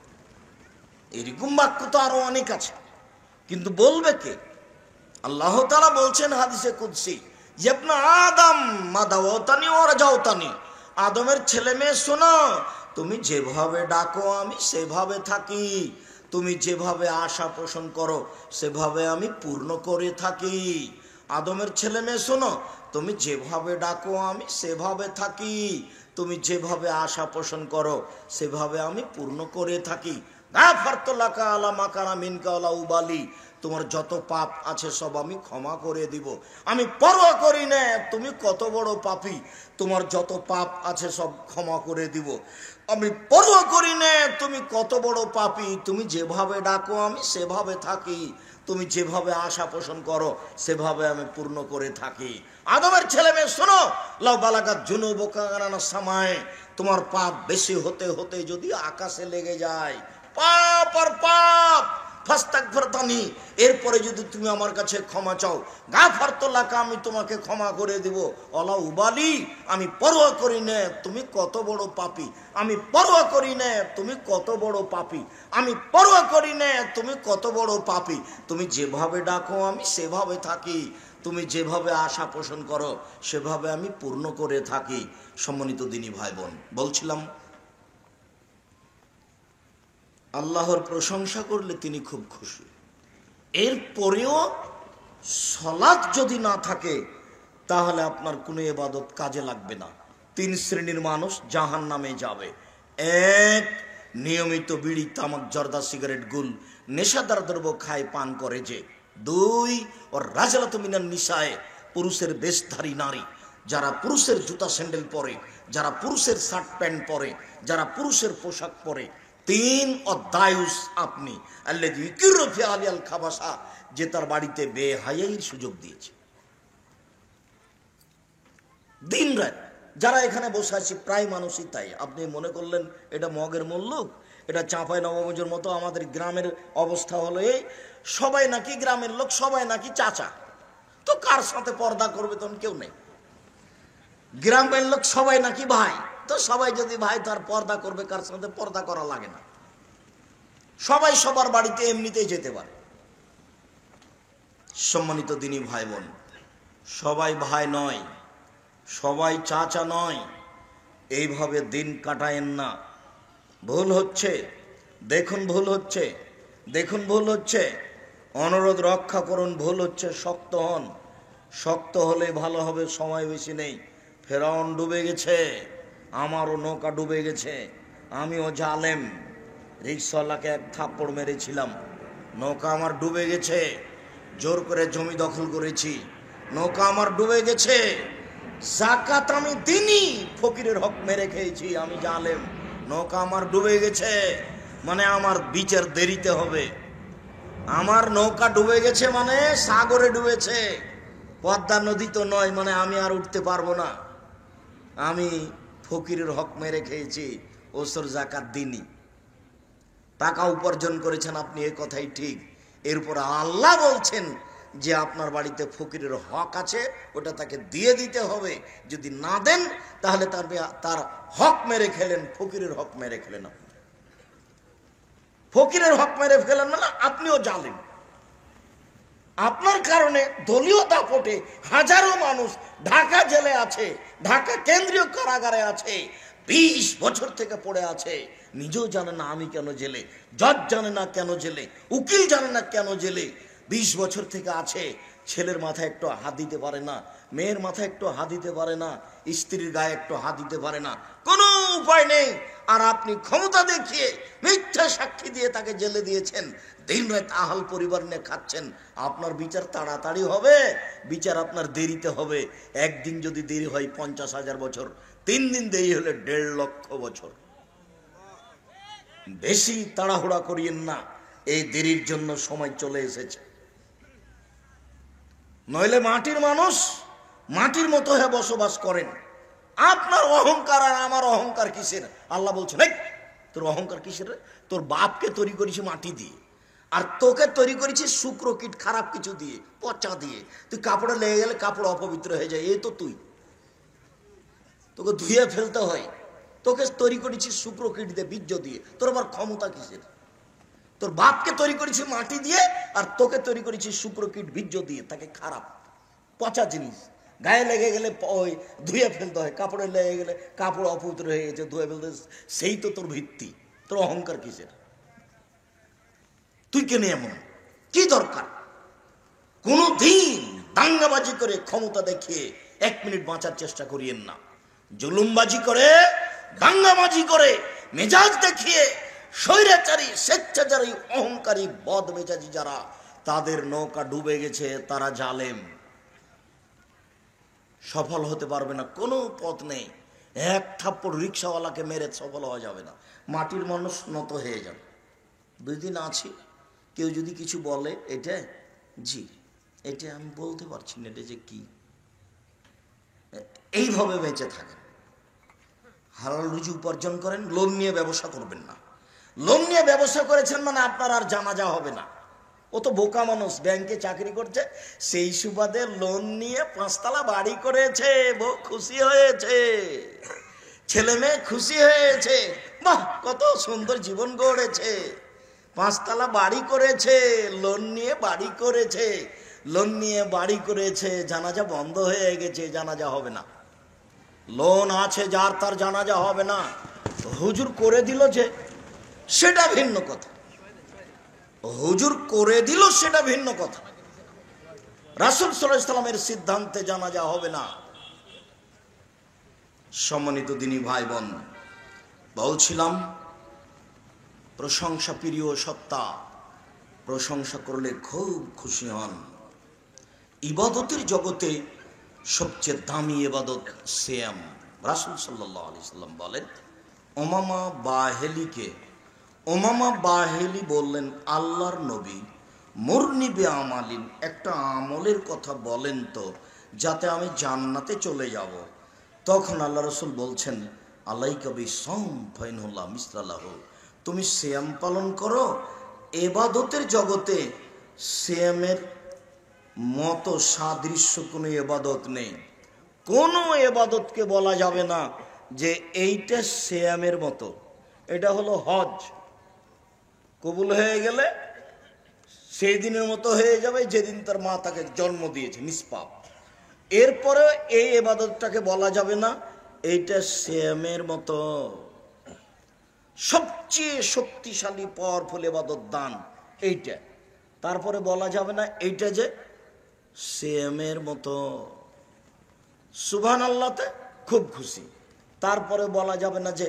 এরকম বাক্য তো আরো অনেক আছে, কিন্তু বলবে কে? আল্লাহ তাআলা বলছেন হাদিসে কুদসি, ইবনা আদম মা দাওতানি ওয়া রাজাউতানি, আদমের ছেলে মেয়ে শোনো, তুমি যেভাবে ডাকো আমি সেভাবে থাকি, তুমি যেভাবে আশা পোষণ করো সেভাবে আমি পূর্ণ করে থাকি। আদমের ছেলে মেয়ে শোনো, তুমি যেভাবে ডাকো আমি সেভাবে থাকি, তুমি যেভাবে আশা পোষণ করো সেভাবে আমি পূর্ণ করে থাকি। গাফারতু লাকা আলা মা কানা মিনকা ওয়ালা উবালি, তোমার যত পাপ আছে সব আমি ক্ষমা করে দিব, আমি পরোয়া করি না তুমি কত বড় পাপী, তোমার যত পাপ আছে সব ক্ষমা করে দিব, আমি পরোয়া করি না তুমি কত বড় পাপী, তুমি যেভাবে ডাকো আমি সেভাবে থাকি, তুমি যেভাবে আশা পোষণ করো সেভাবে আমি পূর্ণ করে থাকি। আদমের ছেলে মেয়ে শোনো, লাউ বালাগাত জুনুবুকা আনানাস সামায়ে, তোমার পাপ বেশি হতে হতে যদি আকাশে লেগে যায়, পাপ আর পাপ, ফাস্তাগফিরতানি, এরপরে যদি তুমি আমার কাছে ক্ষমা চাও, গাফারতু লাকা, আমি তোমাকে ক্ষমা করে দিব, ওয়ালা উবালি, আমি পরোয়া করি না তুমি কত বড় পাপী, আমি পরোয়া করি না তুমি কত বড় পাপী, আমি পরোয়া করি না তুমি কত বড় পাপী, তুমি যেভাবে ডাকো আমি সেভাবে থাকি, তুমি যেভাবে আশা পোষণ করো সেভাবে আমি পূর্ণ করে থাকি। সম্মানিত দিনী ভাই বোন, বলছিলাম আল্লাহর প্রশংসা করলে তিনি খুব খুশি। এরপরেও সালাত যদি না থাকে তাহলে আপনার কোনো ইবাদত কাজে লাগবে না। 3 শ্রেণীর মানুষ জাহান্নামে যাবে। 1, নিয়মিত বিড়ি তামাক জর্দা সিগারেট গুল নেশাদার দ্রব্য খায় পান করে যে। 2, ওর রাজালাতু মিনান নিসায়ে, পুরুষের বেশধারী নারী, যারা পুরুষের জুতা স্যান্ডেল পরে, যারা পুরুষের শার্ট প্যান্ট পরে, যারা পুরুষের পোশাক পরে, তিন অদায়ুস আপনি আল্লাযী ইউকিরু ফি আলিয়াল খাবাসা, যে তার বাড়িতে বেহায়াইর সুযোগ দিয়েছে। দিন রাত যারা এখানে বসে আছি প্রায় মানুষই তাই। আপনি মনে করলেন এটা মগের মুল্লুক, এটা চাঁপাই নবাবগঞ্জের মতো। আমাদের গ্রামের অবস্থা হলো এই, সবাই নাকি গ্রামের লোক, সবাই নাকি চাচা, তো কার সাথে পর্দা করবে তখন কেউ নেই। গ্রামের লোক সবাই নাকি ভাই, তো সবাই যদি ভাই তার পর্দা করবে, কার সাথে পর্দা করা লাগে না। সবাই সবার বাড়িতে এমনিতেই যেতে পারে। সম্মানিত দিনী ভাই বোন, সবাই ভাই নয়, সবাই চাচা নয়, এইভাবে দিন কাটায়েন না। ভুল হচ্ছে, দেখুন ভুল হচ্ছে, দেখুন ভুল হচ্ছে, অনুরোধ রক্ষা করুন। ভুল হচ্ছে, শক্ত হন, শক্ত হলে ভালো হবে। সময় বেশি নেই। ফেরাউন ডুবে গেছে, আমারও নৌকা ডুবে গেছে, আমিও জালেম, রিকশাওয়ালাকে এক থাপ্পড় মেরেছিলাম, নৌকা আমার ডুবে গেছে। জোর করে জমি দখল করেছি, নৌকা আমার ডুবে গেছে। যাকাত আমি দিইনি, ফকিরের হক মেরে খেয়েছি, আমি জালেম, নৌকা আমার ডুবে গেছে। মানে আমার বিচার দেরিতে হবে। আমার নৌকা ডুবে গেছে মানে সাগরে ডুবেছে, পদ্মা নদী তো নয়, মানে আমি আর উঠতে পারবো না। আমি ফকিরের হক মেরে খেয়েছি, ওসর যাকাত দিইনি। টাকা উপার্জন করেছেন আপনি, এই কথাই ঠিক। এরপর আল্লাহ বলছেন যে আপনার বাড়িতে ফকিরের হক আছে, ওটা তাকে দিয়ে দিতে হবে। যদি না দেন তাহলে তার হক মেরে খেলেন, ফকিরের হক মেরে খেলেন। ফকিরের হক মেরে ফেলেন মানে আপনিও জালেম। আপনার কারণে দলীয় দাপটে হাজারো মানুষ ঢাকা জেলে আছে, ঢাকা কেন্দ্রীয় কারাগারে আছে, 20 বছর থেকে পড়ে আছে। নিজেও জানে না আমি কেন জেলে, জজ জানে না কেন জেলে, উকিল জানে না কেন জেলে। 20 বছর থেকে আছে। ছেলের মাথায় একটু হাত দিতে পারে না, মেয়ের মাথায় একটু হাত দিতে পারে না, স্ত্রীর গায়ে একটু হাত দিতে পারে না, কোনো উপায় নেই। আর আপনি ক্ষমতা দেখিয়ে মিথ্যা সাক্ষী দিয়ে তাকে জেলে দিয়েছেন, দিন রাত আহাল পরিবার নিয়ে খাচ্ছেন। আপনার বিচার তাড়াতাড়ি হবে, বিচার আপনার দেরিতে হবে। একদিন যদি দেরি হয় 50,000 বছর, 3 দিন দেরি হলে 1.5 লক্ষ বছর। বেশি তাড়াহুড়া করিয়েন না, এই দেরির জন্য সময় চলে এসেছে। নইলে মাটির মানুষ মাটির মতো হয়ে বসবাস করেন। আপনার অহংকার আর আমার অহংকার কিসের? আল্লাহ বলছেন, এই তোর অহংকার কিসের? তোর বাপকে তৈরি করেছি মাটি দিয়ে, আর তোকে তৈরি করেছি শুক্র কীট, খারাপ কিছু দিয়ে, পচা দিয়ে। তুই কাপড়ে লেগে গেলে কাপড় অপবিত্র হয়ে যায়, এই তো তুই, তোকে ধুয়ে ফেলতে হয়। তোকে তৈরি করেছি শুক্র কীট দিয়ে, বীর্য দিয়ে, তোর আবার ক্ষমতা কিসের? তোর বাপকে তৈরি করেছি মাটি দিয়ে, আর তোকে তৈরি করেছি শুক্র কীট বীর্য দিয়ে। তাকে খারাপ পচা জিনিস, গায়ে লেগে গেলে ওই ধুয়ে ফেলতে হয়, কাপড়ে লেগে গেলে কাপড় অপবিত্র হয়ে গেছে, ধুয়ে ফেলতে, সেই তো তোর ভিত্তি। তোর অহংকার কিসের? তুই কেন এমন? কি দরকার? কোনো দিন দাঙ্গাবাজি করে ক্ষমতা দেখিয়ে 1 মিনিট বাঁচার চেষ্টা করিয়েন না। জুলুমবাজি করে, দাঙ্গাবাজি করে, মেজাজ দেখিয়ে স্বৈরাচারী, স্বেচ্ছাচারী, অহংকারী, বদ মেজাজি যারা, তাদের নৌকা ডুবে গেছে, তারা জালেম। সফল হতে পারবে না, কোনো পথ নেই। এক থাপ্পড় রিক্সাওয়ালাকে মেরে সফল হওয়া যাবে না। মাটির মানুষ নত হয়ে যাবে। 2 দিন আছি, কেউ যদি কিছু বলে, এটা জি, এটা আমি বলতে পারছি না, এটা যে কি, এইভাবে বেঁচে থাকেন। হালাল রুজি উপার্জন করেন, লোন নিয়ে ব্যবসা করবেন না। লোন নিয়ে ব্যবসা করেছেন মানে আপনার আর জানাজা হবে না। ও তো বোকা মানুষ, ব্যাংকে চাকরি করছে, সেই সুবাদে লোন নিয়ে 5 তলা বাড়ি করেছে, বউ খুশি হয়েছে, ছেলে মেয়ে খুশি হয়েছে, বাহ কত সুন্দর জীবন গড়েছে। 5 তলা বাড়ি করেছে, লোন নিয়ে বাড়ি করেছে, লোন নিয়ে বাড়ি করেছে, জানাজা বন্ধ হয়ে গেছে, জানাজা হবে না। লোন আছে যার, তার জানাজা হবে না। হুজুর করে দিল যে, সেটা ভিন্ন কথা। হুজুর করে দিল সেটা ভিন্ন কথা। রাসূল সাল্লাল্লাহু আলাইহি সাল্লামের সিদ্ধান্তে জানাজা হবে না। সম্মানিত দিনী ভাই বোন, বলছিলাম প্রশংসা প্রিয় সত্তা, প্রশংসা করলে খুব খুশি হন। ইবাদতের জগতে সবচেয়ে দামি ইবাদত সিয়াম। রাসূল সাল্লাল্লাহু আলাইহি সাল্লাম বলেন, উমামা বাহেলিকে উমামা বাহেলি বললেন, আল্লাহর নবী, মুরনি বে আমালিন, একটা আমলের কথা বলেন তো যাতে আমি জান্নাতে চলে যাব। তখন আল্লাহ রসুল বলছেন, আলাইকা বিসম ফাইনহুল্লাহ মিসলাল্লাহ, তুমি সিয়াম পালন করো। এবাদতের জগতে সিয়ামের মতো সাদৃশ্য কোনো এবাদত নেই। কোনো এবাদতকে বলা যাবে না যে এইটা সিয়ামের মতো। এটা হলো হজ, কবুল হয়ে গেলে সেই দিনের মতো হয়ে যাবে যেদিন তার মা তাকে জন্ম দিয়েছে, নিষ্পাপ। এরপরে এই এবাদতটাকে বলা যাবে না এইটা সিয়ামের মতো। সবচেয়ে শক্তিশালী পাওয়ারফুল এবাদত দান এইটা, তারপরে বলা যাবে না এইটা যে সিয়ামের মতো। সুবহানাল্লাহতে খুব খুশি, তারপরে বলা যাবে না যে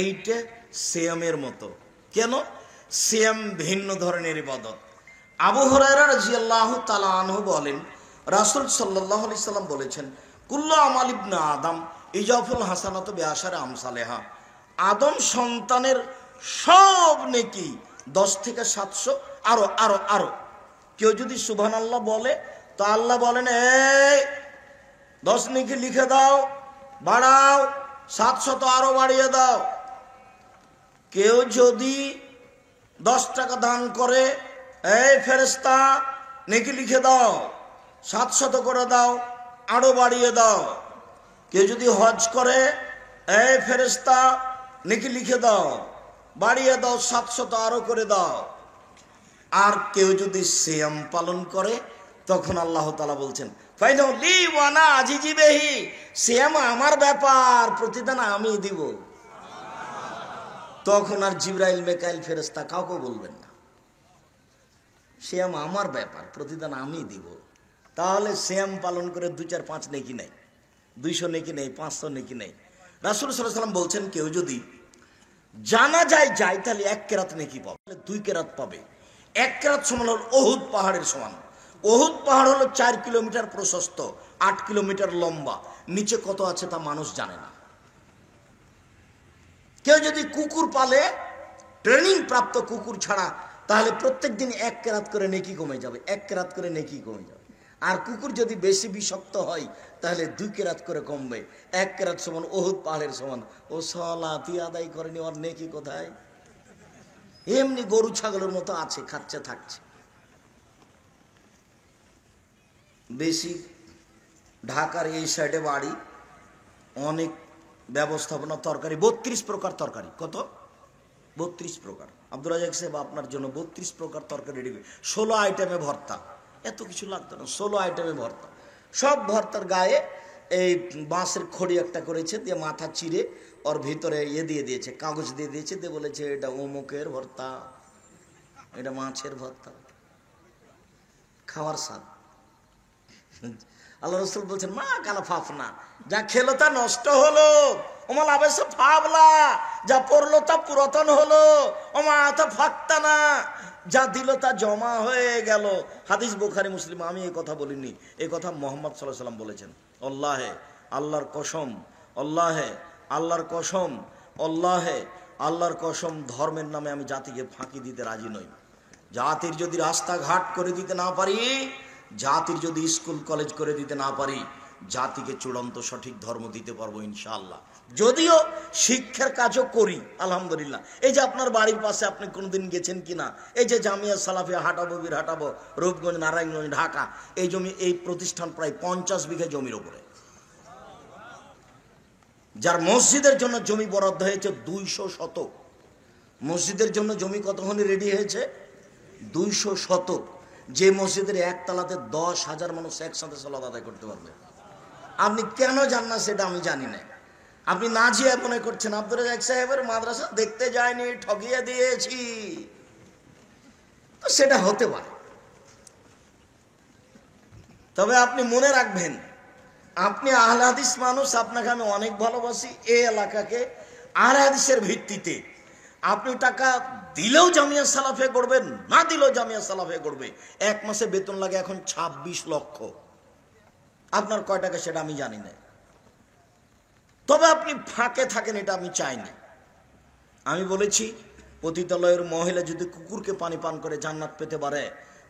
এইটা সিয়ামের মতো। কেন? সিয়াম ভিন্ন ধরনের ইবাদত। আবু হুরায়রা রাদিয়াল্লাহু তাআলা আনহু বলেন, রাসূল সাল্লাল্লাহু আলাইহি সাল্লাম বলেছেন, কুল্লু আমাল ইবনে আদম ইজাফুল হাসানাতু বিআশারি আমসালিহা, আদম সন্তানের সব নেকি 10 থেকে 700, আরো আরো আরো। কেউ যদি সুবহানাল্লাহ বলে তো আল্লাহ বলেন, এই 10 নেকি লিখে দাও, বাড়াও, 700 আরো বাড়িয়ে দাও। কেউ যদি 10 টাকা দান করে, এই ফেরেশতা নেকি লিখে দাও, 700 করে দাও, আরো বাড়িয়ে দাও। কেউ যদি হজ করে, এই ফেরেশতা নেকি লিখে দাও, বাড়িয়ে দাও, 700 আরো করে দাও। আর কেউ যদি সিয়াম পালন করে, তখন আল্লাহ তাআলা বলছেন, ফাইনালি ওয়ানা আজিজি বিহি, সিয়াম আমার ব্যাপার, প্রতিদান আমি দিব। তখন আর জিবরাইল মিকাইল ফেরেশতা কাউকে বলবেন না, সিয়াম আমার ব্যাপার, প্রতিদান আমি দিব। তাহলে সিয়াম পালন করে 2, 4, 5 নেকি নেই, 200 নেকি নেই, 500 নেকি নেই। রাসূল সাল্লাল্লাহু আলাইহি সাল্লাম বলছেন, কেউ যদি জানা যায় তাহলে 1 কেরাত নেকি পাবে, 2 কেরাত পাবে। 1 কেরাত সমান হল ওহুদ পাহাড়ের সমান। ওহুদ পাহাড় হলো 4 কিলোমিটার প্রশস্ত, 8 কিলোমিটার লম্বা। নিচে কত আছে তা মানুষ জানে না। কেউ যদি কুকুর পালে, ট্রেনিং প্রাপ্ত কুকুর ছাড়া, তাহলে প্রত্যেক দিন 1 কেরাত করে নেকি কমে যাবে, 1 কেরাত করে নেকি কমে যাবে। আর কুকুর যদি বেশি বিষাক্ত হয় তাহলে 2 কেরাত করে কমবে। 1 কেরাত সমান ওহুদ পাহাড়ের সমান। ও সালাতি আদায় করেনি, ওর নেকি কোথায়? এমনি গরু ছাগলের মতো আছে, খাচ্ছে থাকছে। বেশি ঢাকার এই সাইডে বাড়ি, অনেক ব্যবস্থাপনা, তরকারি 32 প্রকার তরকারি। কত? 32 প্রকার। আব্দুর রাজাক সাহেব আপনার জন্য 32 প্রকার তরকারি রেডি, 16 আইটেমে ভর্তা। এত কিছু লাগতো না, 16 আইটেমে ভর্তা। সব ভর্তার গায়ে এই বাঁশের খড়ি একটা করেছে, দিয়ে মাথা চিরে ওর ভিতরে দিয়ে দিয়েছে, কাগজ দিয়ে দিয়েছে, দিয়ে বলেছে এটা অমুকের ভর্তা, এটা মাছের ভর্তা। খাওয়ার স্বাদ। আল্লাহ রাসূল বলছেন, মা কালা ফাফনা, যা খেলো তা নষ্ট হলো, ওমা লাবেসে ফাবলা, যা পড়লো তা পুরাতন হলো, ওমা তা ফাক্তা না, যা দিল তা জমা হয়ে গেল। হাদিস বুখারী মুসলিম। আমি এই কথা বলিনি, এই কথা মুহাম্মদ সাল্লাল্লাহু আলাইহি সাল্লাম বলেছেন। আল্লাহে আল্লাহর কসম, আল্লাহে আল্লাহর কসম, আল্লাহে আল্লাহর কসম, ধর্মের নামে আমি জাতিকে ফাঁকি দিতে রাজি নই। জাতির যদি রাস্তাঘাট করে দিতে না পারি, জাতির যদি স্কুল কলেজ করে দিতে না পারি, জাতিকে চূড়ান্ত সঠিক ধর্ম দিতে পারবো ইনশাআল্লাহ। যদিও শিক্ষার কাজও করি আলহামদুলিল্লাহ। এই যে আপনার বাড়ির পাশে আপনি কোনোদিন গেছেন কিনা, এই যে জামিয়া সালাফিয়া হাটাবো, হাটাবো, রূপগঞ্জ, নারায়ণগঞ্জ, ঢাকা, এই জমি, এই প্রতিষ্ঠান প্রায় 50 বিঘা জমির উপরে, যার মসজিদের জন্য জমি বরাদ্দ হয়েছে 200 শতক। মসজিদের জন্য জমি কতখানি রেডি হয়েছে? 200 শতক। যে মসজিদের একতলাতে 10,000 মানুষ একসাথে সালাত আদায় করতে পারবে। আপনি কেন যান না সেটা আমি জানি না। আপনি না যেয়ে মনে করছেন আব্দুর রাজাক সাহেবের মাদ্রাসা দেখতে যায়নি, ঠকিয়ে দিয়েছি, তো সেটা হতে পারে। তবে আপনি মনে রাখবেন, আপনি আহলে হাদিস মানুষ, আপনাকে আমি অনেক ভালোবাসি। এই এলাকাকে আহলে হাদিসের ভিত্তিতে আপনি টাকা দিলেও জামিয়া সালাফে করবেন, না দিলেও জামিয়া সালাফে করবে। 1 মাসে বেতন লাগে এখন 26 লক্ষ। আপনার কয় টাকা সেটা আমি জানি না, তবে আপনি ফাঁকে থাকেন এটা আমি চাই না। আমি বলেছি পতিতালয়ের মহিলা যদি কুকুরকে পানি পান করে জান্নাত পেতে পারে,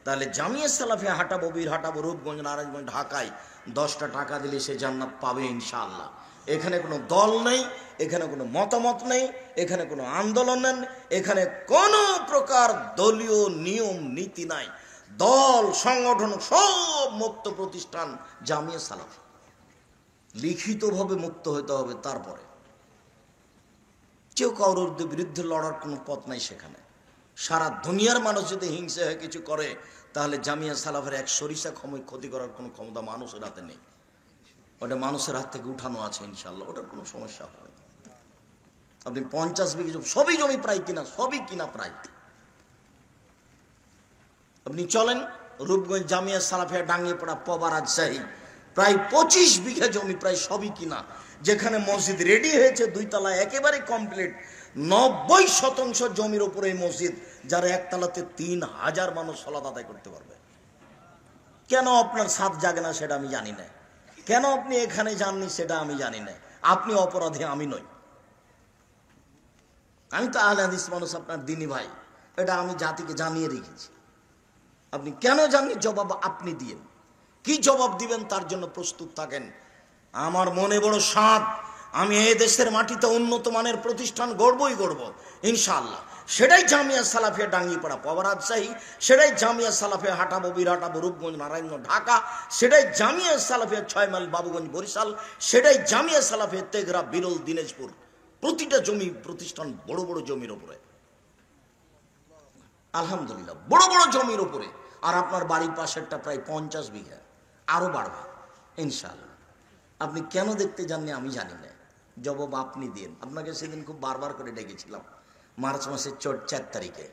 তাহলে জামিয়া সালাফিয়া হাঁটাবো, বীর হাঁটাবো, রূপগঞ্জ, নারায়ণগঞ্জ, ঢাকায় 10টা টাকা দিলে সে জান্নাত পাবে ইনশাআল্লাহ। এখানে কোনো দল নেই, এখানে কোনো মতামত নেই, এখানে কোনো আন্দোলন নেই, এখানে কোনো প্রকার দলীয় নিয়ম নীতি নাই। দল সংগঠন সব মুক্ত প্রতিষ্ঠান জামিয়া সালাফি। লিখিতভাবে মুক্ত হতে হবে, তারপরে কেউ কারোর বিরুদ্ধে লড়ার কোনো পথ নাই সেখানে। সারা দুনিয়ার মানুষ যদি হিংসা হয়ে কিছু করে, তাহলে জামিয়া সালাফের এক সরিষা ক্ষতি করার কোনো ক্ষমতা মানুষের হাতে নেই। ওটা মানুষের হাত থেকে উঠানো আছে ইনশাল্লাহ, ওটার কোনো সমস্যা হবে না। আপনি 50 বিঘা সবই জমি প্রায় কিনা, সবই কিনা প্রায়। আপনি চলেন রূপগঞ্জ জামিয়া সালাফিয়া ডাঙ্গিপাড়া পবা রাজশাহী, প্রায় 25 বিঘা জমি প্রায় সবই কিনা। যেখানে মসজিদ রেডি হয়েছে 2 তলা একেবারে কমপ্লিট, 90% জমির উপরে এই মসজিদ, যার একতলাতে 3000 মানুষ সালাত আদায় করতে পারবে। কেন আপনার সাথ জাগে না সেটা আমি জানি না, কেন আপনি এখানে যাননি সেটা আমি জানি না। আপনি অপরাধী, আমি নই। আমি তো আহলে হাদিস মানুষ, আপনার দিনী ভাই, এটা আমি জাতিকে জানিয়ে রেখেছি। আপনি কেন জাননি জবাব আপনি দিয়েন, কি জবাব দিবেন তার জন্য প্রস্তুত থাকেন। আমার মনে বড় সাধ, আমি এই দেশের মাটিতে উন্নত মানের প্রতিষ্ঠান গড়বই গড়ব ইনশাআল্লাহ। সেটাই জামিয়া সালাফিয়া ডাঙ্গিপাড়া পবা রাজশাহী, সেটাই জামিয়া সালাফিয়া হাঁটাবো, বীর হাঁটাবো, রূপগঞ্জ, নারায়ণগঞ্জ, ঢাকা, সেটাই জামিয়া সালাফিয়া 6 মাইল বাবুগঞ্জ, বরিশাল, সেটাই জামিয়া সালাফিয়া তেঘরা, বিরল, দিনাজপুর। প্রতিটা জমি প্রতিষ্ঠান বড় বড় জমির উপরে, আলহামদুলিল্লাহ, বড় বড় জমির উপরে। আর আপনার বাড়ির পাশেরটা প্রায় 50 বিঘা, আরো বাড়বে ইনশাআল্লাহ। আপনি কেন দেখতে যাননি আমি জানি না, জবাব আপনি দিন। আপনাকে সেদিন খুব বারবার করে ডেকেছিলাম, মার্চ মাসের 4 তারিখে।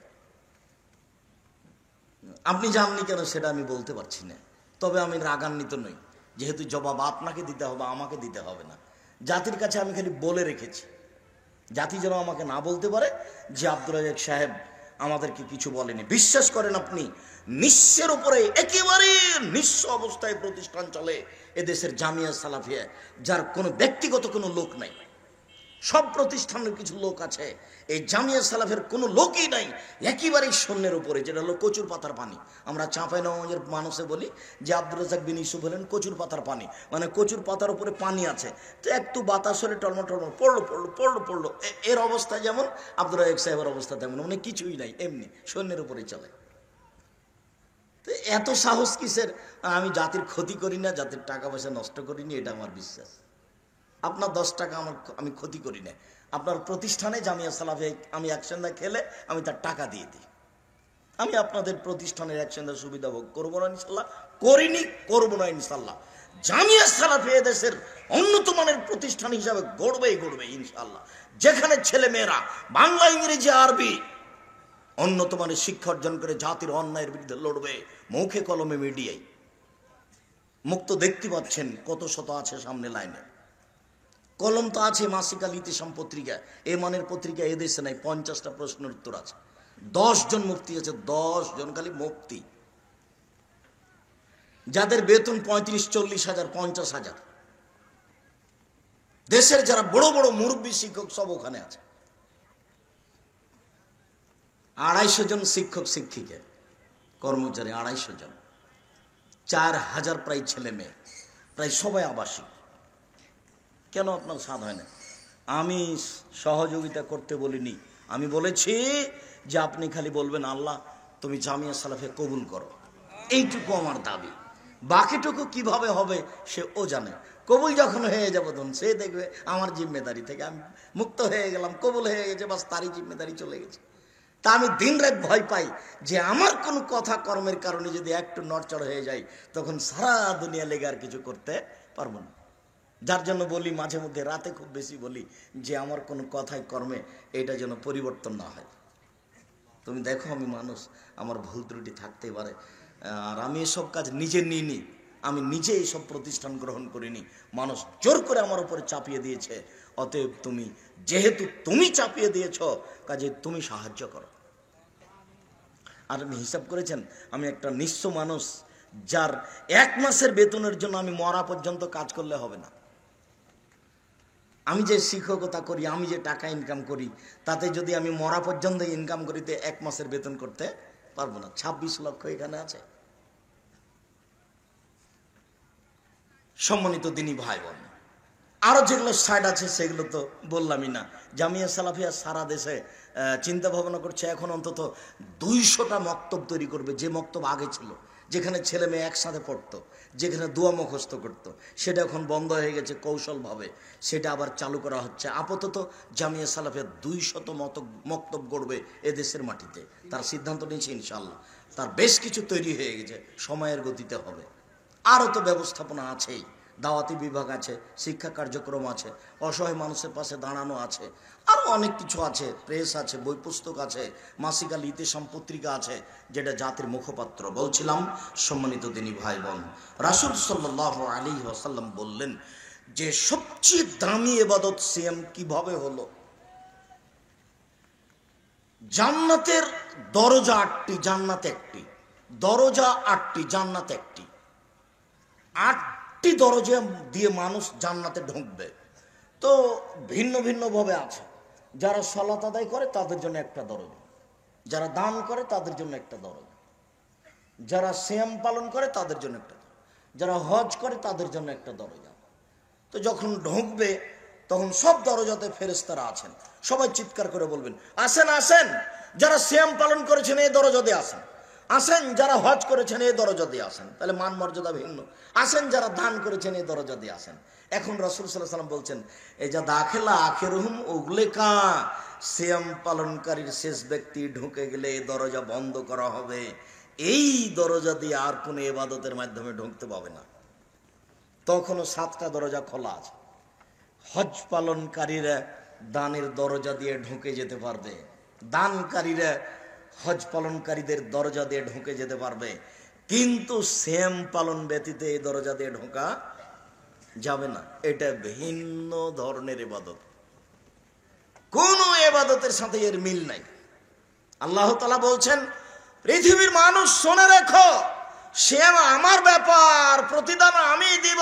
আপনি যাননি কেন সেটা আমি বলতে পারছি না, তবে আমি রাগান্বিত নই, যেহেতু জবাব আপনাকে দিতে হবে, আমাকে দিতে হবে না। জাতির কাছে আমি খালি বলে রেখেছি, জাতি যেন আমাকে না বলতে পারে যে আব্দুল রাজ্জাক সাহেব আমাদেরকে কিছু বলেনি। বিশ্বাস করেন আপনি, নিঃস্বের উপরে একেবারে নিঃস্ব অবস্থায় প্রতিষ্ঠান চলে এদেশের জামিয়া সালাফিয়া, যার কোনো ব্যক্তিগত কোনো লোক নাই। সব প্রতিষ্ঠানের কিছু লোক আছে, এই জামিয়া সালাফের কোনো লোকই নাই, একেবারেই শূন্যের উপরে, যেটা হলো কচুর পাতার পানি। আমরা চাঁপাইনবাবগঞ্জের মানুষে বলি যে আব্দুল রাজ্জাক বিন ইউসুফ হলেন কচুর পাতার পানি, মানে কচুর পাতার উপরে পানি আছে, তো একটু বাতাস হলে টলমল টলমল পড়লো পড়লো পড়লো পড়লো। এর অবস্থা যেমন আব্দুল রাজ্জাক সাহেবের অবস্থা তেমন, মানে কিছুই নাই, এমনি শূন্যের উপরেই চলে। তো এত সাহস কিসের? আমি জাতির ক্ষতি করি না, জাতির টাকা পয়সা নষ্ট করিনি, এটা আমার বিশ্বাস। আপনার 10 টাকা আমি ক্ষতি করি না। আপনার প্রতিষ্ঠানে জামিয়া সালাফে আমি একসঙ্গে খেলে আমি তার টাকা দিয়ে দিই। আমি আপনাদের প্রতিষ্ঠানের একসঙ্গে সুবিধা ভোগ করবো না ইনশাল্লাহ, করিনি, করবো না ইনশাল্লাহ। জামিয়া সালাফে এদেশের উন্নত মানের প্রতিষ্ঠান হিসাবে গড়বেই গড়বে ইনশাল্লাহ। যেখানে ছেলে মেয়েরা বাংলা, ইংরেজি, আরবি উন্নত মানের শিক্ষা অর্জন করে জাতির অন্যায়ের বিরুদ্ধে লড়বে, মুখে কলমে মিডিয়ায় মুক্ত দেখতে পাচ্ছেন কত শত আছে সামনে লাইনে। কলম তো আছে মাসিকা ইতিসাম পত্রিকা, এ মানের পত্রিকা এদেশে নাই। 50টা প্রশ্নের উত্তর আছে, 10 জন মুফতি আছে, 10 জন খালি মুফতি, যাদের বেতন 35-40 হাজার, 50 হাজার। দেশের যারা বড় বড় মুরব্বী শিক্ষক সব ওখানে আছে। 250 জন শিক্ষক শিক্ষিকা কর্মচারী, 250 জন, 4000 প্রায় ছেলে মেয়ে, প্রায় সবাই আবাসিক। কেন আপনার সাধ হয় না? আমি সহযোগিতা করতে বলিনি, আমি বলেছি যে আপনি খালি বলবেন আল্লাহ তুমি জামিয়া সালাফে কবুল করো, এইটুকু আমার দাবি। বাকিটুকু কিভাবে হবে সে ও জানে। কবুল যখন হয়ে যাবো তখন সে দেখবে আমার জিম্মেদারি থেকে আমি মুক্ত হয়ে গেলাম, কবুল হয়ে গেছে, বাস তারই জিম্মেদারি চলে গেছে। তা আমি দিন রাত ভয় পাই যে আমার কোনো কথা কর্মের কারণে যদি একটু নড়চড় হয়ে যায়, তখন সারা দুনিয়া লেগে আর কিছু করতে পারবো না। যার জন্য বলি, মাঝে মধ্যে রাতে খুব বেশি বলি যে আমার কোনো কথায় কর্মে এটা যেন পরিবর্তন না হয়। তুমি দেখো আমি মানুষ, আমার ভুল ত্রুটি থাকতেই পারে, আর আমি এসব কাজ নিজে নিইনি, আমি নিজে এইসব প্রতিষ্ঠান গ্রহণ করিনি, মানুষ জোর করে আমার উপরে চাপিয়ে দিয়েছে। অতএব তুমি যেহেতু তুমি চাপিয়ে দিয়েছ, কাজে তুমি সাহায্য করো। আর আপনি হিসাব করেছেন, আমি একটা নিঃস্ব মানুষ, যার 1 মাসের বেতনের জন্য আমি মরা পর্যন্ত কাজ করলে হবে না। আমি যে শিক্ষকতা করি, আমি যে টাকা ইনকাম করি, তাতে যদি আমি মরা পর্যন্ত ইনকাম করিতে 1 মাসের বেতন করতে পারবো না। 26 লক্ষ এখানে আছে। সম্মানিত দিনী ভাই বোন, আরো যেগুলো সাইড আছে সেগুলো তো বললামই না। জামিয়া সালাফিয়া সারা দেশে চিন্তা ভাবনা করছে এখন অন্তত 200টা মক্তব তৈরি করবে, যে মক্তব আগে ছিল, যেখানে ছেলে মেয়ে একসাথে পড়তো, যেখানে দোয়া মুখস্থ করতো, সেটা এখন বন্ধ হয়ে গেছে কৌশলভাবে, সেটা আবার চালু করা হচ্ছে। আপাতত জামিয়া সালাফিয়া 200 মক্তব গড়বে এদেশের মাটিতে, তার সিদ্ধান্ত নিয়েছে ইনশাআল্লাহ। তার বেশ কিছু তৈরি হয়ে গেছে, সময়ের গতিতে হবে। আরও তো ব্যবস্থাপনা আছেই, দাওয়াতি বিভাগ আছে, শিক্ষা কার্যক্রম আছে, অসহায় মানুষের পাশে দাঁড়ানো আছে, আরও অনেক কিছু আছে, প্রেস আছে, বই পুস্তক আছে, মাসিকা ইতিসাম পত্রিকা আছে, যেটা জাতির মুখপাত্র। বলছিলাম সম্মানিত দিনী ভাই বোন, রাসূল সাল্লাল্লাহু আলাইহি ওয়াসাল্লাম বললেন যে সবচেয়ে দামি ইবাদত সিয়াম কিভাবে হলো। জান্নাতের দরজা 8টি, জান্নাত একটি, দরজা 8টি, জান্নাত একটি। 8টি দরজা দিয়ে মানুষ জান্নাতে ঢুকবে। তো ভিন্ন ভিন্ন ভাবে আছে। যারা সালাত আদায় করে তাদের জন্য একটা দরজা, যারা দান করে তাদের জন্য একটা দরজা, যারা সিয়াম পালন করে তাদের জন্য একটা, যারা হজ করে তাদের জন্য একটা দরজা। তো যখন ঢুকবে তখন সব দরজাতে ফেরেশতারা আছেন, সবাই চিৎকার করে বলবেন আসেন আসেন, যারা সিয়াম পালন করেছেন এই দরজা দিয়ে আসেন, আসেন যারা হজ করেছেন এই দরজা দিয়ে আসেন। তাহলে মান মর্যাদা ভিন্ন। আসেন যারা দান করেছেন এই দরজা দিয়ে আসেন। এখন রাসূল সাল্লাল্লাহু আলাইহি ওয়াসাল্লাম বলছেন এই যা দাখিলা আখিরুহুম উগলিকা, সিয়াম পালনকারীর শেষ ব্যক্তি ঢুকে গেলে এই দরজা বন্ধ করা হবে, এই দরজা দিয়ে আর কোনো ইবাদতের মাধ্যমে ঢুকতে পাবে না। তখনও 7টা দরজা খোলা আছে। হজ পালনকারীরা দানের দরজা দিয়ে ঢুকে যেতে পারবে, দানকারীরা হজ পালনকারীদের দরজা দিয়ে ঢুকে যেতে পারবে, কিন্তু সিয়াম পালন ব্যতীত এই দরজা দিয়ে ঢোকা যাবে না। এটা ভিন্ন ধরনের ইবাদত, কোন ইবাদতের সাথে এর মিল নাই। আল্লাহ তাআলা বলছেন পৃথিবীর মানুষ শুনে রেখো, সিয়াম আমার ব্যাপার, প্রতিদান আমি দিব।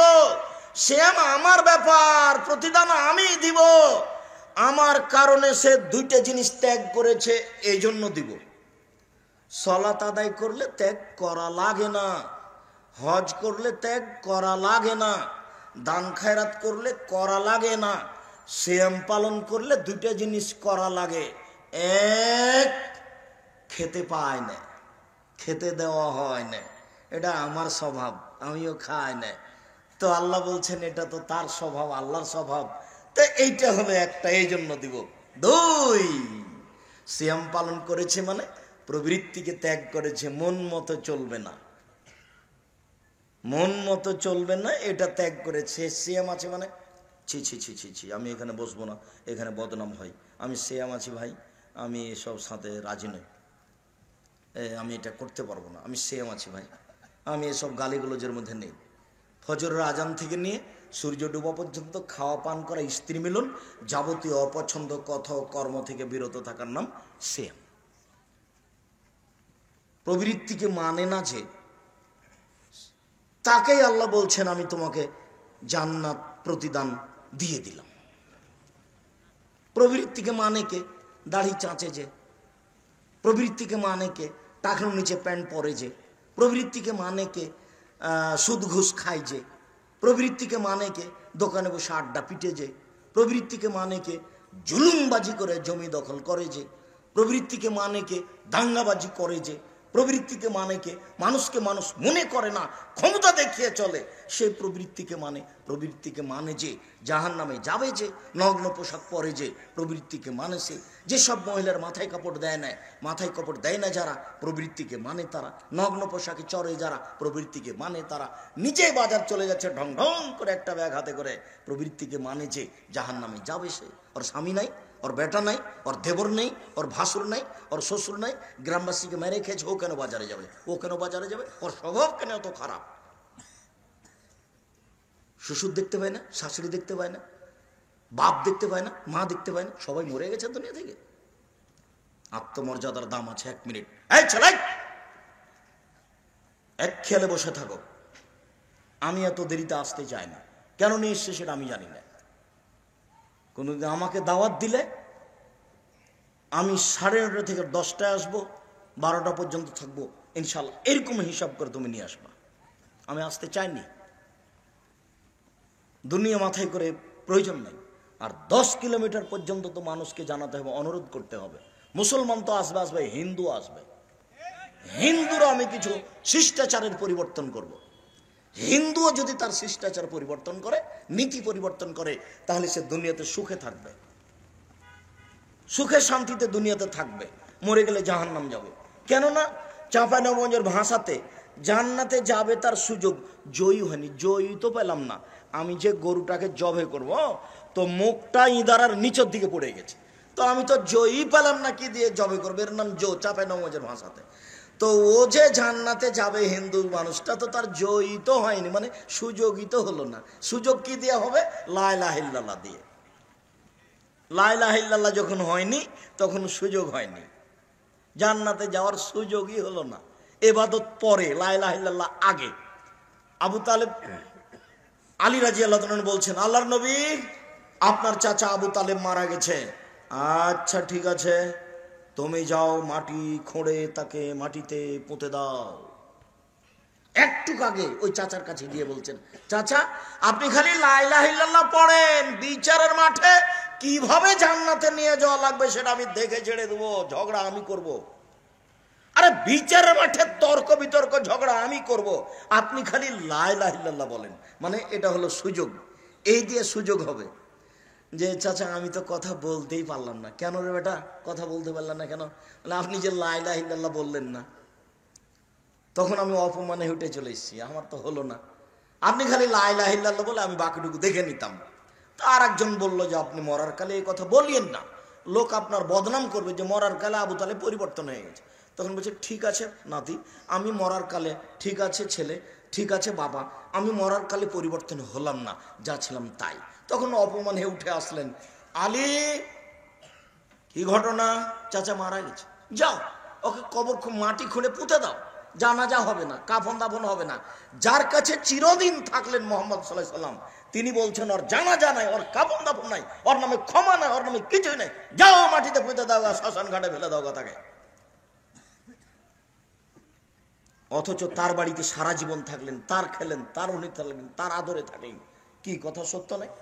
সিয়াম আমার ব্যাপার, প্রতিদান আমি দিব। আমার কারণে সে 2টা জিনিস ত্যাগ করেছে, এই জন্য দিব। সালাত আদায় করলে ত্যাগ করা লাগে না, হজ করলে ত্যাগ করা লাগে না, দান খায়রাত করলে করা লাগে না, সিয়াম পালন করলে 2টা জিনিস করা লাগে। এক, খেতে পায় না, খেতে দেওয়া হয় না, এটা আমার স্বভাব, আমিও খাই না। তো আল্লাহ বলছেন এটা তো তার স্বভাব, আল্লাহর স্বভাব, তো এইটা হলো একটা, এই জন্য দিব। 2, সিয়াম পালন করেছে মানে প্রবৃত্তিকে ত্যাগ করেছে, মন মতো চলবে না, মন মতো চলবে না, এটা ত্যাগ করেছে। সিয়াম আছে মানে ছি ছি ছি ছি ছি, আমি এখানে বসবো না, এখানে বদনাম হয়, আমি সিয়াম আছি ভাই, আমি এসব সাথে রাজি নই, আমি এটা করতে পারবো না, আমি সিয়াম আছি ভাই, আমি এসব গালিগুলোজের মধ্যে নেই। ফজরের আজান থেকে নিয়ে সূর্য ডোবা পর্যন্ত খাওয়া পান করা, স্ত্রী মিলন, যাবতীয় অপছন্দ কথা ও কর্ম থেকে বিরত থাকার নাম সিয়াম। প্রবৃত্তিকে মানে না যে, তাকেই আল্লাহ বলছেন আমি তোমাকে জান্নাত প্রতিদান দিয়ে দিলাম। প্রবৃত্তিকে মানে কে? দাড়ি চাঁচে যে, প্রবৃত্তিকে মানে কে? টাকার নিচে প্যান্ট পরে যে, প্রবৃত্তিকে মানে কে? সুদ ঘুষ খায় যে, প্রবৃত্তিকে মানে কে? দোকানে বসে আড্ডা পিটে যে, প্রবৃত্তিকে মানে কে? জুলুমবাজি করে জমি দখল করে যে, প্রবৃত্তিকে মানে কে? দাঙ্গাবাজি করে যে, প্রবৃত্তিকে মানে কে? মানুষকে মানুষ মনে করে না, ক্ষমতা দেখিয়ে চলে, সেই প্রবৃত্তিকে মানে। প্রবৃত্তিকে মানে যে জাহান্নামে যাবে যে, নগ্ন পোশাক পরে যে, প্রবৃত্তিকে মানে সে। যেসব মহিলার মাথায় কাপড় দেয় না, মাথায় কাপড় দেয় না যারা, প্রবৃত্তিকে মানে তারা। নগ্ন পোশাকে চড়ে যারা, প্রবৃত্তিকে মানে তারা। নিজেই বাজার চলে যাচ্ছে ঢং ঢং করে একটা ব্যাগ হাতে করে, প্রবৃত্তিকে মানে যে জাহান্নামে যাবে সে। ওর স্বামী নাই, ওর বেটা নাই, ওর দেবর নেই, ওর ভাসুর নাই, ওর শ্বশুর নাই, গ্রামবাসীকে মেরে খেয়েছে, ও কেন বাজারে যাবে? ও কেন বাজারে যাবে? ওর স্বভাব কেন এত খারাপ? শ্বশুর দেখতে পায় না, শাশুড়ি দেখতে পায় না, বাপ দেখতে পায় না, মা দেখতে পায় না, সবাই মরে গেছে দুনিয়া থেকে। আত্মমর্যাদার দাম আছে 1 মিনিট। এই ছেলে, এক খেয়ালে বসে থাকো, আমি এত দেরিতে আসতে চাই না, কেন নিয়ে এসছে সেটা আমি জানি না। কোনোদিন আমাকে দাওয়াত দিলে আমি 9:30 থেকে 10টায় আসবো, 12টা পর্যন্ত থাকবো ইনশাল্লাহ, এরকম হিসাব করে তুমি নিয়ে আসবা। আমি আসতে চাইনি, দুনিয়া মাথায় করে প্রয়োজন নেই। আর 10 কিলোমিটার পর্যন্ত তো মানুষকে জানাতে হবে, অনুরোধ করতে হবে। মুসলমান তো আসবে আসবে, হিন্দু আসবে। হিন্দুরা আমি কিছু শিষ্টাচারের পরিবর্তন করব। হিন্দুও যদি তার শিষ্টাচার পরিবর্তন করে, নীতি পরিবর্তন করে, তাহলে সে দুনিয়াতে সুখে থাকবে, সুখে শান্তিতে দুনিয়াতে থাকবে। মরে গেলে জাহান্নাম যাবে। কেননা চাঁপাইনবাবগঞ্জের ভাষাতে জান্নাতে যাবে তার সুযোগ জয়ী হয়নি, জয়ী তো পেলাম না। আমি যে গরুটাকে জবে করব, তো মুখটা ইদারার নিচের দিকে পড়ে গেছে, তো আমি তো জয়ী পেলাম না, কি দিয়ে জবে করবো? এর নাম চাঁপাইনবাবগঞ্জের ভাষাতে। তো ও যে জান্নাতে যাবে হিন্দু মানুষটা, তো তার জয়ী তো হয়নি, মানে সুযোগই তো হলো না। সুযোগ কি দিয়ে হবে? লা ইলাহা ইল্লাল্লাহ দিয়ে। লা ইলাহা ইল্লাল্লাহ যখন হয়নি, তখন সুযোগ হয়নি, জান্নাতে যাওয়ার সুযোগই হলো না। ইবাদত পরে, লা ইলাহা ইল্লাল্লাহ আগে। আবু তালেব, আলী রাদিয়াল্লাহু তাআলা বলছেন, আল্লাহর নবী, আপনার চাচা আবু তালেব মারা গেছে। আচ্ছা ঠিক আছে, তুমি যাও মাটি খুঁড়ে তাকে মাটিতে পুঁতে দাও। একটু আগে ওই চাচার কাছে গিয়ে বলছেন, চাচা আপনি খালি লা ইলাহা ইল্লাল্লাহ পড়েন, বিচারের মাঠে কিভাবে জান্নাতে নিয়ে যাওয়া লাগবে সেটা আমি দেখে ছেড়ে দেবো, ঝগড়া আমি করব। আরে বিচারের মাঠে তর্ক বিতর্ক ঝগড়া আমি করব, আপনি খালি লা ইলাহা ইল্লাল্লাহ বলেন। মানে এটা হলো সুযোগ, এই দিয়ে সুযোগ হবে। যে চাচা আমি তো কথা বলতেই পারলাম না। কেন রে বেটা কথা বলতে পারলাম না কেন? আপনি যে লা ইলাহা ইল্লাল্লাহ বললেন না। তখন আমি অপমানে হেঁটে চলে এসেছি, আমার তো হলো না। আপনি খালি লা ইলাহা ইল্লাল্লাহ বলে আমি বাকিটুকু দেখে নিতাম। আর একজন বললো যে আপনি মরার কালে এই কথা বলিয়েন না, লোক আপনার বদনাম করবে যে মরার কালে আবু তালেব পরিবর্তন হয়ে গেছে। তখন বলছে ঠিক আছে নাতি, আমি মরার কালে, ঠিক আছে ছেলে, ঠিক আছে বাবা, আমি মরার কালে পরিবর্তন হলাম না, যা ছিলাম তাই। তখন অপমান হয়ে উঠে আসলেন, আলী কি ঘটনা? চাচা মারা গেছে, যাও ওকে কবর মাটি খুঁড়ে পুঁতে দাও, জানাজা হবে না, কাফন দাফন হবে না। যার কাছে চিরদিন থাকলেন মুহাম্মদ সাল্লাল্লাহু আলাইহি সাল্লাম, তিনি বলছেন ওর জানাজা নাই, ওর কাফন দাফন নাই, ওর নামে ক্ষমা নাই, ওর নামে কিছুই নাই, যাও মাটিতে পুঁতে দাও, শ্মশান ঘাটে ফেলে দাও তাকে। অথচ তার বাড়িতে সারা জীবন থাকলেন, তার খেলেন, তার উনি থাকলেন, তার আদরে থাকলেন। কি কথা সত্য নয়?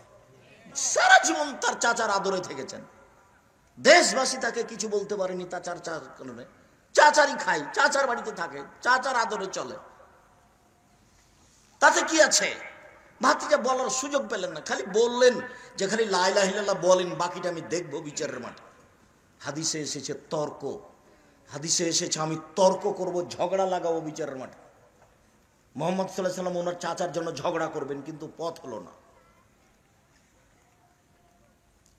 সারা জীবন তার চাচার আদরে থেকেছেন, দেশবাসী তাকে কিছু বলতে পারেনি তার চাচার কারণে। চাচারই খাই, চাচার বাড়িতে থাকে, চাচার আদরে চলে, তাতে কি আছে? ভাতিজা বলার সুযোগ পেলেন না, খালি বললেন যে খালি লা ইলাহা ইল্লাল্লাহ বলেন, বাকিটা আমি দেখবো বিচারের মাঠে। হাদিসে এসেছে তর্ক, হাদিসে এসেছে আমি তর্ক করব, ঝগড়া লাগাবো বিচারের মাঠে। মুহাম্মদ সাল্লাল্লাহু আলাইহি সাল্লাম ওনার চাচার জন্য ঝগড়া করবেন, কিন্তু পথ হলো না।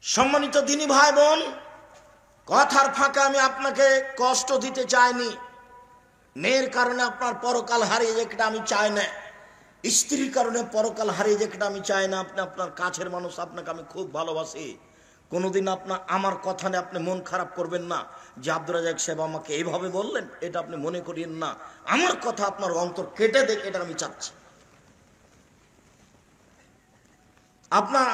সম্মানিত দিনী ভাই বোন, কথার ফাঁকে আমি আপনাকে কষ্ট দিতে চাইনি। মেয়ের কারণে আপনার পরকাল হারিয়ে যাক এটা আমি চাই না, স্ত্রীর কারণে পরকাল হারিয়ে যাক এটা আমি চাই না। আপনি আপনার কাছের মানুষ, আপনাকে আমি খুব ভালোবাসি। কোনোদিন আমার কথা নিয়ে আপনি মন খারাপ করবেন না যে আব্দুর রাজ্জাক সাহেব আমাকে এইভাবে বললেন, এটা আপনি মনে করিয়েন না। আমার কথা আপনার অন্তর কেটে দেখ, এটা আমি চাচ্ছি।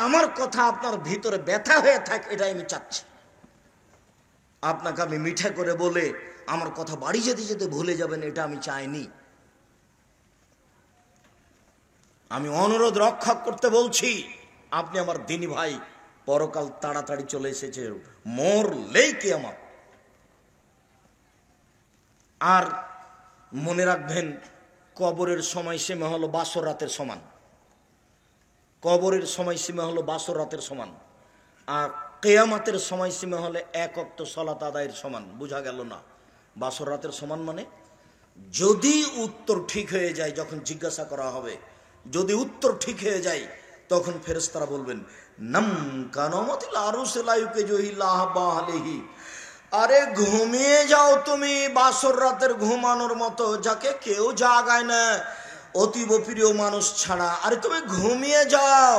আমার কথা আপনার ভিতরে ব্যথা হয়ে থাক, এটাই আমি চাচ্ছি। আপনাকে আমি মিঠা করে বলে আমার কথা বাড়ি যেতে যেতে ভুলে যাবেন, এটা আমি চাইনি। আমি অনুরোধ রক্ষা করতে বলছি, আপনি আমার দিনী ভাই, পরকাল তাড়াতাড়ি চলে এসেছে, মরলেই কিয়ামত। আর মনে রাখবেন, কবরের সময়সীমা হলো বাসর রাতের সমান। কবরের সময়সীমা হলো বাসর রাতের সমান, আর কিয়ামতের সময়সীমা হলে এক ওয়াক্ত সালাত আদায়ের সমান। বোঝা গেল না? বাসর রাতের সমান মানে যদি উত্তর ঠিক হয়ে যায়, যখন জিজ্ঞাসা করা হবে, যদি উত্তর ঠিক হয়ে যায়, তখন ফেরেশতারা বলবেন নাম কানামাতিল আরুসে লায়ুকে জহিল্লাহ বাহলেহি, আরে ঘুমিয়ে যাও তুমি বাসর রাতের ঘুমানোর মতো, যাকে কেউ জাগায় না অতীব প্রিয় মানুষ ছাড়া। আরে তুমি ঘুমিয়ে যাও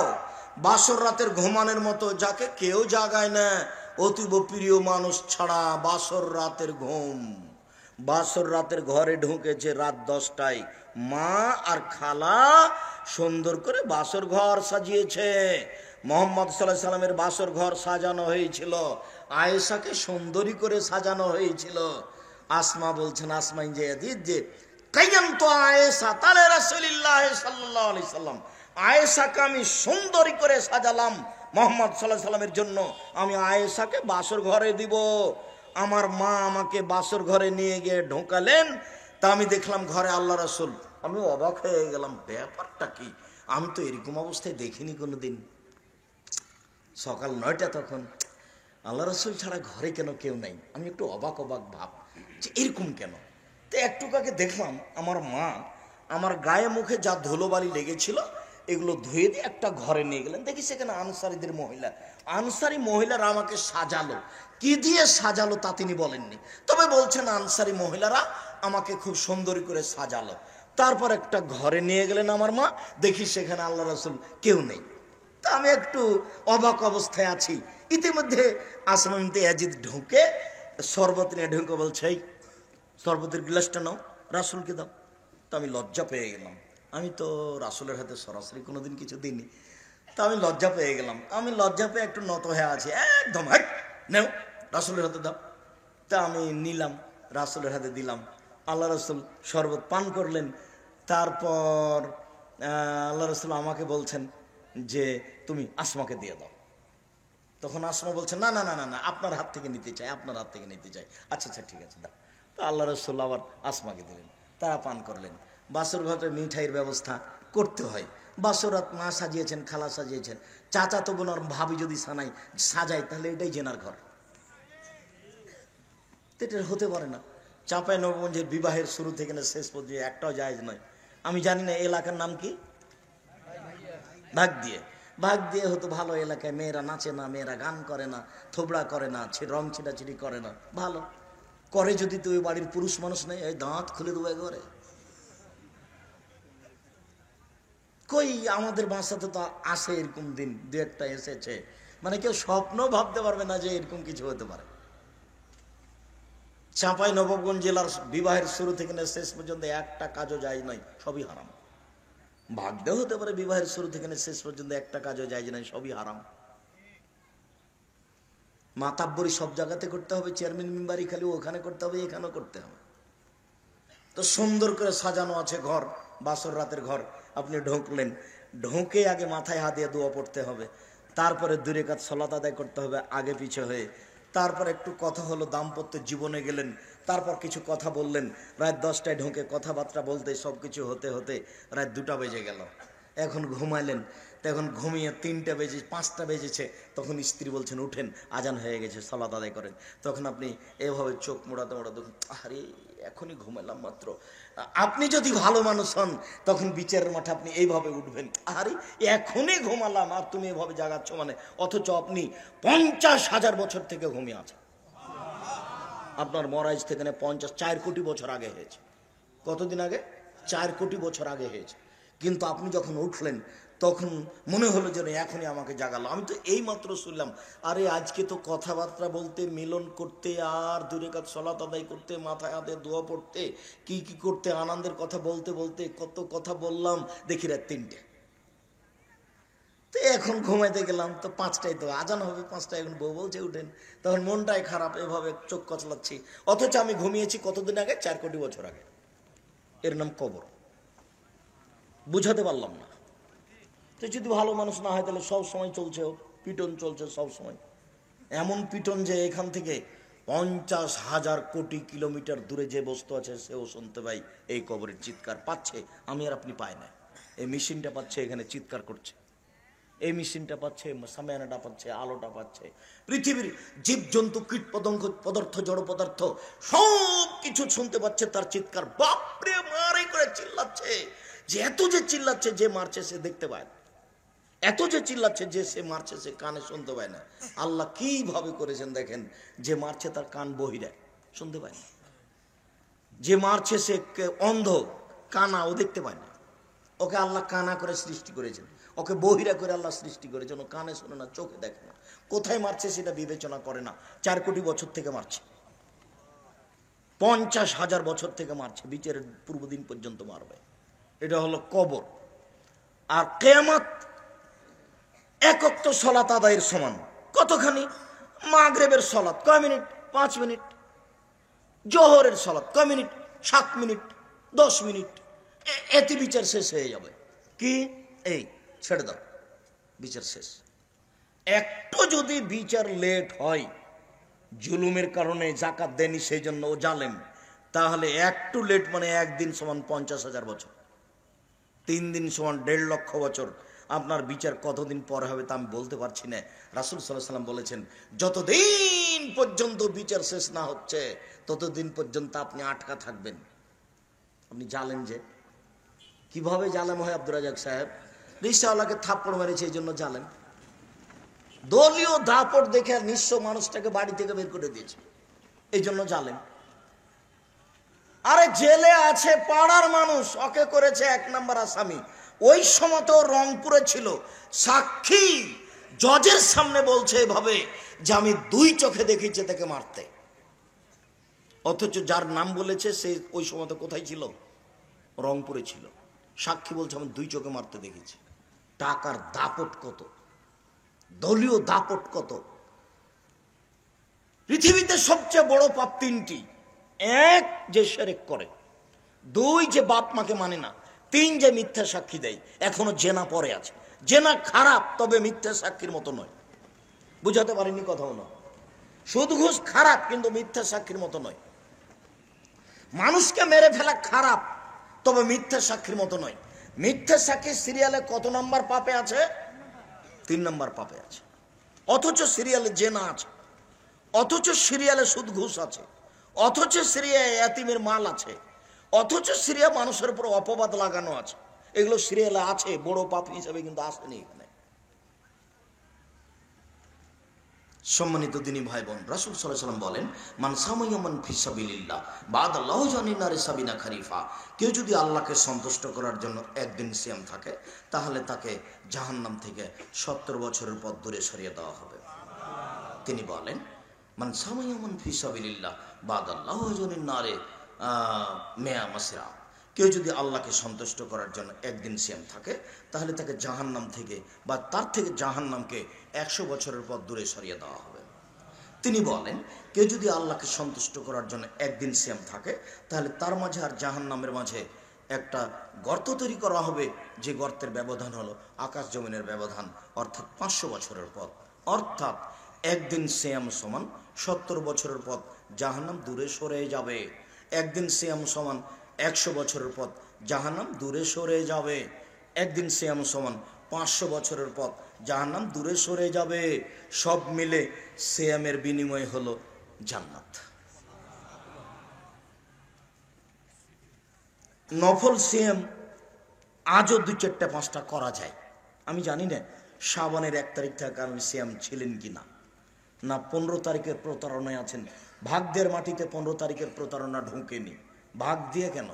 বাসর রাতের ঘুমানোর মতো, যাকে কেউ জাগায় না অতীব প্রিয় মানুষ ছাড়া। বাসর রাতের ঘুম, বাসর রাতের ঘরে ঢুকেছে রাত 10টায়, মা আর খালা সুন্দর করে বাসর ঘর সাজিয়েছে, মোহাম্মদ সাল্লাল্লাহু আলাইহি সাল্লামের বাসর ঘর সাজানো হয়েছিল, আয়েশাকে সুন্দরী করে সাজানো হয়েছিল। আসমা বলছেন, আসমা ইনজায়াদিদ, যে কাইয়ামতু আয়েশা তালে রাসূলুল্লাহ সাল্লাল্লাহু আলাইহি সাল্লাম, আয়েশাকে আমি সুন্দরী করে সাজালাম মোহাম্মদ সাল্লাল্লাহু আলাইহি সাল্লামের জন্য। আমি আয়েশাকে বাসর ঘরে দিব। আমার মা আমাকে বাসর ঘরে নিয়ে গিয়ে ঢোকালেন, তা আমি দেখলাম ঘরে আল্লাহ রাসূল। আমি অবাক হয়ে গেলাম, ব্যাপারটা কি? আমি তো এরকম অবস্থায় দেখিনি কোনোদিন। সকাল 9টা, তখন আল্লাহ রাসূল ছাড়া ঘরে কেন কেউ নাই? আমি একটু অবাক অবাক ভাব যে এরকম কেন। তো একটুকাকে দেখলাম আমার মা আমার গায়ে মুখে যা ধুলোবালি লেগেছিল এগুলো ধুয়ে দিয়ে একটা ঘরে নিয়ে গেলেন। দেখি সেখানে আনসারীদের মহিলা, আনসারি মহিলারা আমাকে সাজালো। কি দিয়ে সাজালো তা তিনি বলেননি, তবে বলছেন আনসারি মহিলারা আমাকে খুব সুন্দর করে সাজালো। তারপর একটা ঘরে নিয়ে গেলেন আমার মা, দেখি সেখানে আল্লাহ রাসূল কেউ নেই। তা আমি একটু অবাক অবস্থায় আছি। ইতিমধ্যে আসমা বিনতে ইয়াজিদ ঢুকে শরবত নিয়ে ঢুকে বলছে, এই শরবতের গ্লাসটা নাও, রাসূলকে দাও। তো আমি লজ্জা পেয়ে গেলাম, আমি তো রাসূলের হাতে সরাসরি কোনোদিন কিছু দিইনি। তা আমি লজ্জা পেয়ে গেলাম, আমি লজ্জা পেয়ে একটু নত হয়ে আছি, একদম নেও রাসূলের হাতে দাও। তা আমি নিলাম, রাসূলের হাতে দিলাম। আল্লাহ রাসূল শরবত পান করলেন। তারপর আল্লাহ রাসূল আমাকে বলছেন যে তুমি আসমাকে দিয়ে দাও। তখন আসমা বলছেন, না না না না না, আপনার হাত থেকে নিতে চাই, আপনার হাত থেকে নিতে চাই। আচ্ছা আচ্ছা ঠিক আছে দাও। তো আল্লাহ রাসূল আবার আসমাকে দিলেন, তারা পান করলেন। বাসর ঘরে মিঠাইয়ের ব্যবস্থা করতে হয়। বাসরাত মা সাজিয়েছেন, খালা সাজিয়েছেন, চাচা তো বোন আর ভাবি যদি সাজায় তাহলে এটাই জেনার ঘর। এটা হতে পারে না। চাঁপাই নবগঞ্জের বিবাহের শুরু থেকে না শেষ পর্যন্ত একটাও জায়েজ নয়। আমি জানি না এলাকার নাম কি, ভাগ দিয়ে। ভাগ দিয়ে হতো ভালো এলাকায়, মেয়েরা নাচে না, মেয়েরা গান করে না, থোবড়া করে না, রং ছিটাছিটি করে না, ভালো করে। যদি তুই বাড়ির পুরুষ মানুষ নেই, এই দাঁত খুলে দেবে ঘরে। কই আমাদের বাসাতে তো আসে এরকম দিন, দু একটা এসেছে, মানে কেউ স্বপ্ন ভাবতে পারবে না যে এরকম কিছু হতে পারে। চাঁপাই নবাবগঞ্জ জেলার বিবাহের শুরু থেকে শেষ পর্যন্ত একটা কাজও যায় নয়, সবই হারাম। ভাগ্যে হতে পারে বিবাহের শুরু থেকে শেষ পর্যন্ত একটা কাজও যায় নয়, সবই হারাম। মাতাব্বরি সব জায়গাতে করতে হবে, চেয়ারম্যান মেম্বারি খালি ওখানে করতে হবে, এখানেও করতে হবে। তো সুন্দর করে সাজানো আছে ঘর, বাসর রাতের ঘর। আপনি ঢুকলেন, ঢুকে আগে মাথায় হাত দিয়ে দোয়া পড়তে হবে, তারপরে 2 রাকাত সালাত আদায় করতে হবে আগে পিছে হয়ে। তারপর একটু কথা হলো, দাম্পত্য জীবনে গেলেন, তারপর কিছু কথা বললেন। রাত 10টায় ঢুকে কথাবার্তা বলতে সব কিছু হতে হতে রাত 2টা বেজে গেল। এখন ঘুমাইলেন, তখন ঘুমিয়ে 3টা বেজে 5টা বেজেছে। তখন স্ত্রী বলছেন উঠেন, আজান হয়ে গেছে, সালাত আদায় করেন। তখন আপনি এভাবে চোখ মোড়াতে মোড়াতে, আরে এখনই ঘুমাইলাম মাত্র। আপনি যদি ভালো মানুষ হন তখন বিচারের মাঠে আপনি এইভাবে উঠবেন, আরে এখনই ঘুমালাম আর তুমি এভাবে জাগাচ্ছ মানে। অথচ আপনি 50,000 বছর থেকে ঘুমিয়ে আছেন। আপনার মরাইজ থেকে 4 কোটি বছর আগে হয়েছে। কতদিন আগে? 4 কোটি বছর আগে হয়েছে। কিন্তু আপনি যখন উঠলেন তখন মনে হলো যেন এখনই আমাকে জাগালো। আমি তো এই মাত্র শুনলাম, আরে আজকে তো কথাবার্তা বলতে, মিলন করতে, আর 2 রাকাত সালাত আদায় করতে, মাথায় হাতে দোয়া পড়তে, কি কি করতে, আনন্দের কথা বলতে বলতে কত কথা বললাম, দেখি রাত 3টে। তো এখন ঘুমাইতে গেলাম, তো 5টায় তো আজান হবে, 5টায় এখন বউ বলছে উঠেন। তখন মনটাই খারাপ, এভাবে চোখ কচলাচ্ছি। অথচ আমি ঘুমিয়েছি কতদিন আগে? 4 কোটি বছর আগে। এর নাম কবর। বুঝাতে পারলাম না। তো যদি ভালো মানুষ না হয় তাহলে সব সময় চলছে পিটন, চলছে সব সময়। এমন পিটন যে এখান থেকে 50,000 কোটি কিলোমিটার দূরে যে বস্তু আছে সেও শুনতে পাই এই কবরের চিৎকার। পাচ্ছে, আমি আর আপনি পাই না। এই মেশিনটা পাচ্ছে, এখানে চিৎকার করছে। এই মেশিনটা পাচ্ছে, সামিয়ানাটা পাচ্ছে, আলোটা পাচ্ছে। পৃথিবীর জীবজন্তু, কীট পতঙ্গ, পদার্থ, জড় পদার্থ সব কিছু শুনতে পাচ্ছে তার চিৎকার। বাপরে মারে করে চিল্লাচ্ছে, যে এত যে চিল্লাচ্ছে, যে মারছে সে দেখতে পায় না। এত যে চিল্লাচ্ছে, যে সে মারছে সে কানে শুনতে পায় না। আল্লাহ কিভাবে করেছেন দেখেন, যে মারছে তার কান বহিরা, শুনতে পায় না। যে মারছে সে অন্ধ, কানা, ও দেখতে পায় না। ওকে আল্লাহ কানা করে সৃষ্টি করেছেন, ওকে বহিরা করে আল্লাহ সৃষ্টি করেছেন। ও কানে শোনে না, চোখে দেখে না, কোথায় মারছে সেটা বিবেচনা করে না। 4 কোটি বছর থেকে মারছে, 50,000 বছর থেকে মারছে, বিচারের পূর্বদিন পর্যন্ত মারবে। এটা হলো কবর। আর কিয়ামত, এক ওয়াক্ত সালাত আদায়ের সমান। কতখানি? মাগরিবের সালাত কয় মিনিট? 5 মিনিট। জোহরের সালাত কয় মিনিট? 7 minute 10 minute. এতে বিচার শেষ হয়ে যাবে। কি এই ছেড়ে দাও, বিচার শেষ। একটু যদি বিচার লেট হয়, জুলুমের কারণে জাকাত দেনি সেই জন্য ও জালেম, তাহলে একটু লেট মানে একদিন সমান 50,000 বছর, 3 দিন সমান 1.5 লক্ষ বছর। আপনার বিচার কতদিন পরে হবে তা আমি বলতে পারছি না। রাসূল সাল্লাল্লাহু আলাইহি ওয়াসাল্লাম বলেছেন, যতদিন পর্যন্ত বিচার শেষ না হচ্ছে ততদিন পর্যন্ত আপনি আটকা থাকবেন। আপনি জালেম। যে কিভাবে জালেম হয় আব্দুর রাজ্জাক সাহেব? রিকশাওয়ালাকে থাপ্পড় মেরেছে এই জন্য জালেম। দলীয় দাপট দেখে নিঃস্ব মানুষটাকে বাড়ি থেকে বের করে দিয়েছে এই জন্য জালেম। আরে জেলে আছে পাড়ার মানুষ, ওকে করেছে 1 নম্বর আসামি। ওই সময় তো রংপুরে ছিল, সাক্ষী জজের সামনে বলছে এভাবে যে আমি 2 চোখে দেখেছি তাকে মারতে। অথচ যার নাম বলেছে সে ওই সময় তো কোথায় ছিল? রংপুরে ছিল। সাক্ষী বলছে আমি 2 চোখে মারতে দেখেছি। টাকার দাপট কত, দলীয় দাপট কত! পৃথিবীতে সবচেয়ে বড় পাপ 3টি। 1 যে শিরক করে, 2 যে বাপ মাকে মানে না, 3 যে মিথ্যা সাক্ষী দেয়। এখনো জেনা পরে আছে। জেনা খারাপ, তবে মিথ্যা সাক্ষীর মতো নয়। বুঝাতে পারিনি কথাও না। সুদ ঘুষ খারাপ, কিন্তু মিথ্যা সাক্ষীর মতো নয়। মানুষকে মেরে ফেলা খারাপ, তবে মিথ্যা সাক্ষীর মতো নয়। মিথ্যা সাক্ষী সিরিয়ালে কত নম্বর পাপে আছে? 3 নম্বর পাপে আছে। অথচ সিরিয়ালে জেনা আছে, অথচ সিরিয়ালে সুদ ঘুষ আছে, অথচ সিরিয়ায় এতিমের মাল আছে, অথচ সিরিয়া মানুষের উপর অপবাদ লাগানো আছে। এগুলো সিরিয়ালে আছে, বড় পাপ হিসেবে কিন্তু আসেনি এখানে। সম্মানিত দিনী ভাই বোন, রাসূল সাল্লাল্লাহু আলাইহি ওয়াসাল্লাম বলেন, মান সামাইয়ামান ফি সাবিলিল্লাহ বাদাল্লাহু জানিনারে সাবিনা খারিফা। কেউ যদি আল্লাহকে সন্তুষ্ট করার জন্য একদিন সিয়াম থাকে, তাহলে তাকে জাহান্নাম থেকে 70 বছরের পথ দূরে সরিয়ে দেওয়া হবে। তিনি বলেন, মান সামাইয়ামান ফি সাবিলিল্লাহ বাদাল্লাহু জানিনারে মেয়া মাসরা। কেউ যদি আল্লাহকে সন্তুষ্ট করার জন্য একদিন সিয়াম থাকে, তাহলে তাকে জাহান্নাম থেকে বা তার থেকে জাহান্নামকে 100 বছরের পথ দূরে সরিয়ে দেওয়া হবে। তিনি বলেন, কেউ যদি আল্লাহকে সন্তুষ্ট করার জন্য একদিন সিয়াম থাকে, তাহলে তার মাঝে আর জাহান্নামের মাঝে একটা গর্ত তৈরি করা হবে, যে গর্তের ব্যবধান হলো আকাশ জমিনের ব্যবধান, অর্থাৎ 500 বছরের পথ। অর্থাৎ একদিন সিয়াম সমান 70 বছরের পথ জাহান্নাম দূরে সরে যাবে। একদিন সিয়াম সমান 100 বছরের পথ জাহান্নাম দূরে সরে যাবে। একদিন সিয়াম সমান 500 বছরের পথ জাহান্নাম দূরে সরে যাবে। সব মিলে সিয়ামের বিনিময় হলো জান্নাত। নফল সিয়াম আজও 2, 4, 5টা করা যায়। আমি জানি না শাবানের 1 তারিখ থেকে আপনি সিয়াম ছিলেন কিনা, না 15 তারিখের প্রতারণায় আছেন। ভাগ্যের মাটিতে 15 তারিখের প্রতারণা ঢুকেনি। ভাগ দিয়ে কেন?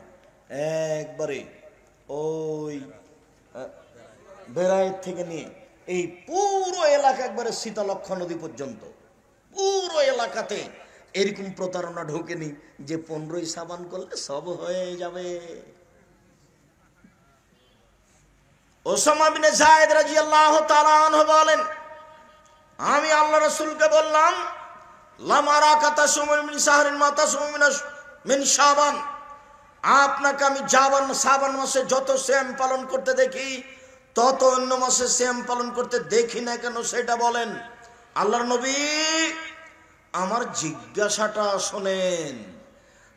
একবারে ওই বেড়াইয়ের থেকে নিয়ে এই পুরো এলাকা, একবারে শীতলক্ষা নদী পর্যন্ত পুরো এলাকাতে এরকম প্রতারণা ঢোকেনি যে 15ই শাবান করলে সব হয়ে যাবে। ওসামা বিন যায়েদ রাদিয়াল্লাহু তাআলা আনহু বলেন, আমি আল্লাহ রাসূলকে বললাম, লামারাকা তাসুমু মিন শাহরিন মা তাসুমু মিন শাবান। আপনাকে আমি শাবান মাসে যত সিয়াম পালন করতে দেখি, তত অন্য মাসে সিয়াম পালন করতে দেখি না কেন সেটা বলেন। আল্লাহর নবী আমার জিজ্ঞাসাটা শোনেন,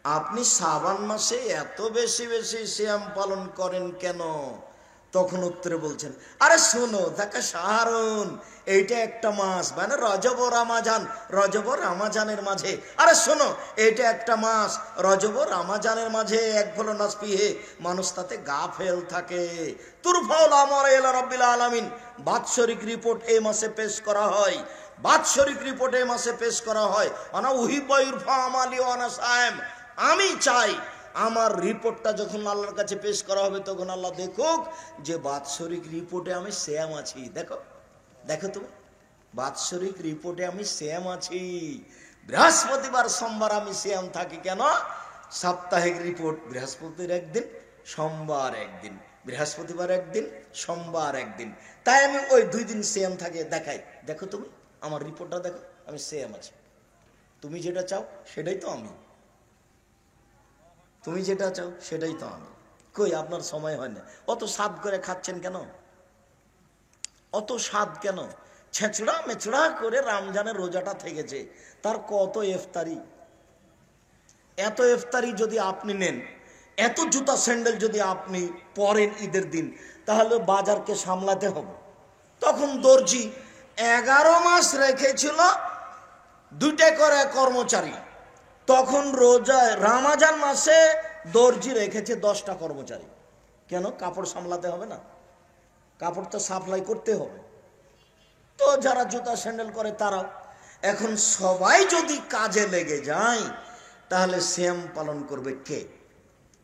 আপনি শাবান মাসে এত বেশি বেশি সিয়াম পালন করেন কেন? তখন উত্তরে বলছেন, আরে শোনো, দেখা শাহরুন, এইটা একটা মাস, মানে রজব ও রামাজান, রজব ও রামাজানের মাঝে। আরে শোনো, এইটা একটা মাস, রজব ও রামাজানের মাঝে এক ভলো নাসপিহে, মানুষ তাতে গাফেল থাকে। তুরফাউল আমর ইলা রাব্বিল আলামিন, বাৎসরিক রিপোর্ট এই মাসে পেশ করা হয়। বাৎসরিক রিপোর্ট এই মাসে পেশ করা হয়। আনা উহিব্বু ইরফা আমালি ওয়া আনা সায়েম। আমি চাই আমার রিপোর্টটা যখন আল্লাহর কাছে পেশ করা হবে, তখন আল্লাহ দেখুক যে বাৎসরিক রিপোর্টে আমি সিয়াম আছি। দেখো দেখো তো, বাৎসরিক রিপোর্টে আমি সিয়াম আছি। বৃহস্পতিবার সোমবার আমি সিয়াম থাকি কেন? সাপ্তাহিক রিপোর্ট বৃহস্পতির একদিন, সোমবার একদিন, বৃহস্পতিবার একদিন, সোমবার একদিন। তাই আমি ওই 2 দিন সিয়াম থাকে দেখাই, দেখো তুমি আমার রিপোর্টটা দেখো, আমি সিয়াম আছি। তুমি যেটা চাও সেটাই তো আমি, তুমি যেটা চাও সেটাই তো আমি। কই আপনার সময় হয় না? অত স্বাদ করে খাচ্ছেন কেন? অত স্বাদ কেন? ছেঁচড়া মেচড়া করে রমজানের রোজাটা থেকেছে, তার কত ইফতারি। এত ইফতারি যদি আপনি নেন, এত জুতা স্যান্ডেল যদি আপনি পরেন ঈদের দিন, তাহলে বাজারকে সামলাতে হবে। তখন দর্জি 11 মাস রেখেছিল 2টা করে কর্মচারী, তখন রোজা রমজান মাসে দর্জি রেখেছে 10টা কর্মচারী। কেন? কাপড় সামলাতে হবে না? কাপড় তো সাপ্লাই করতে হবে। তো যারা জুতা স্যান্ডেল করে তারাও। এখন সবাই যদি কাজে লেগে যায়, তাহলে সিয়াম পালন করবে কে?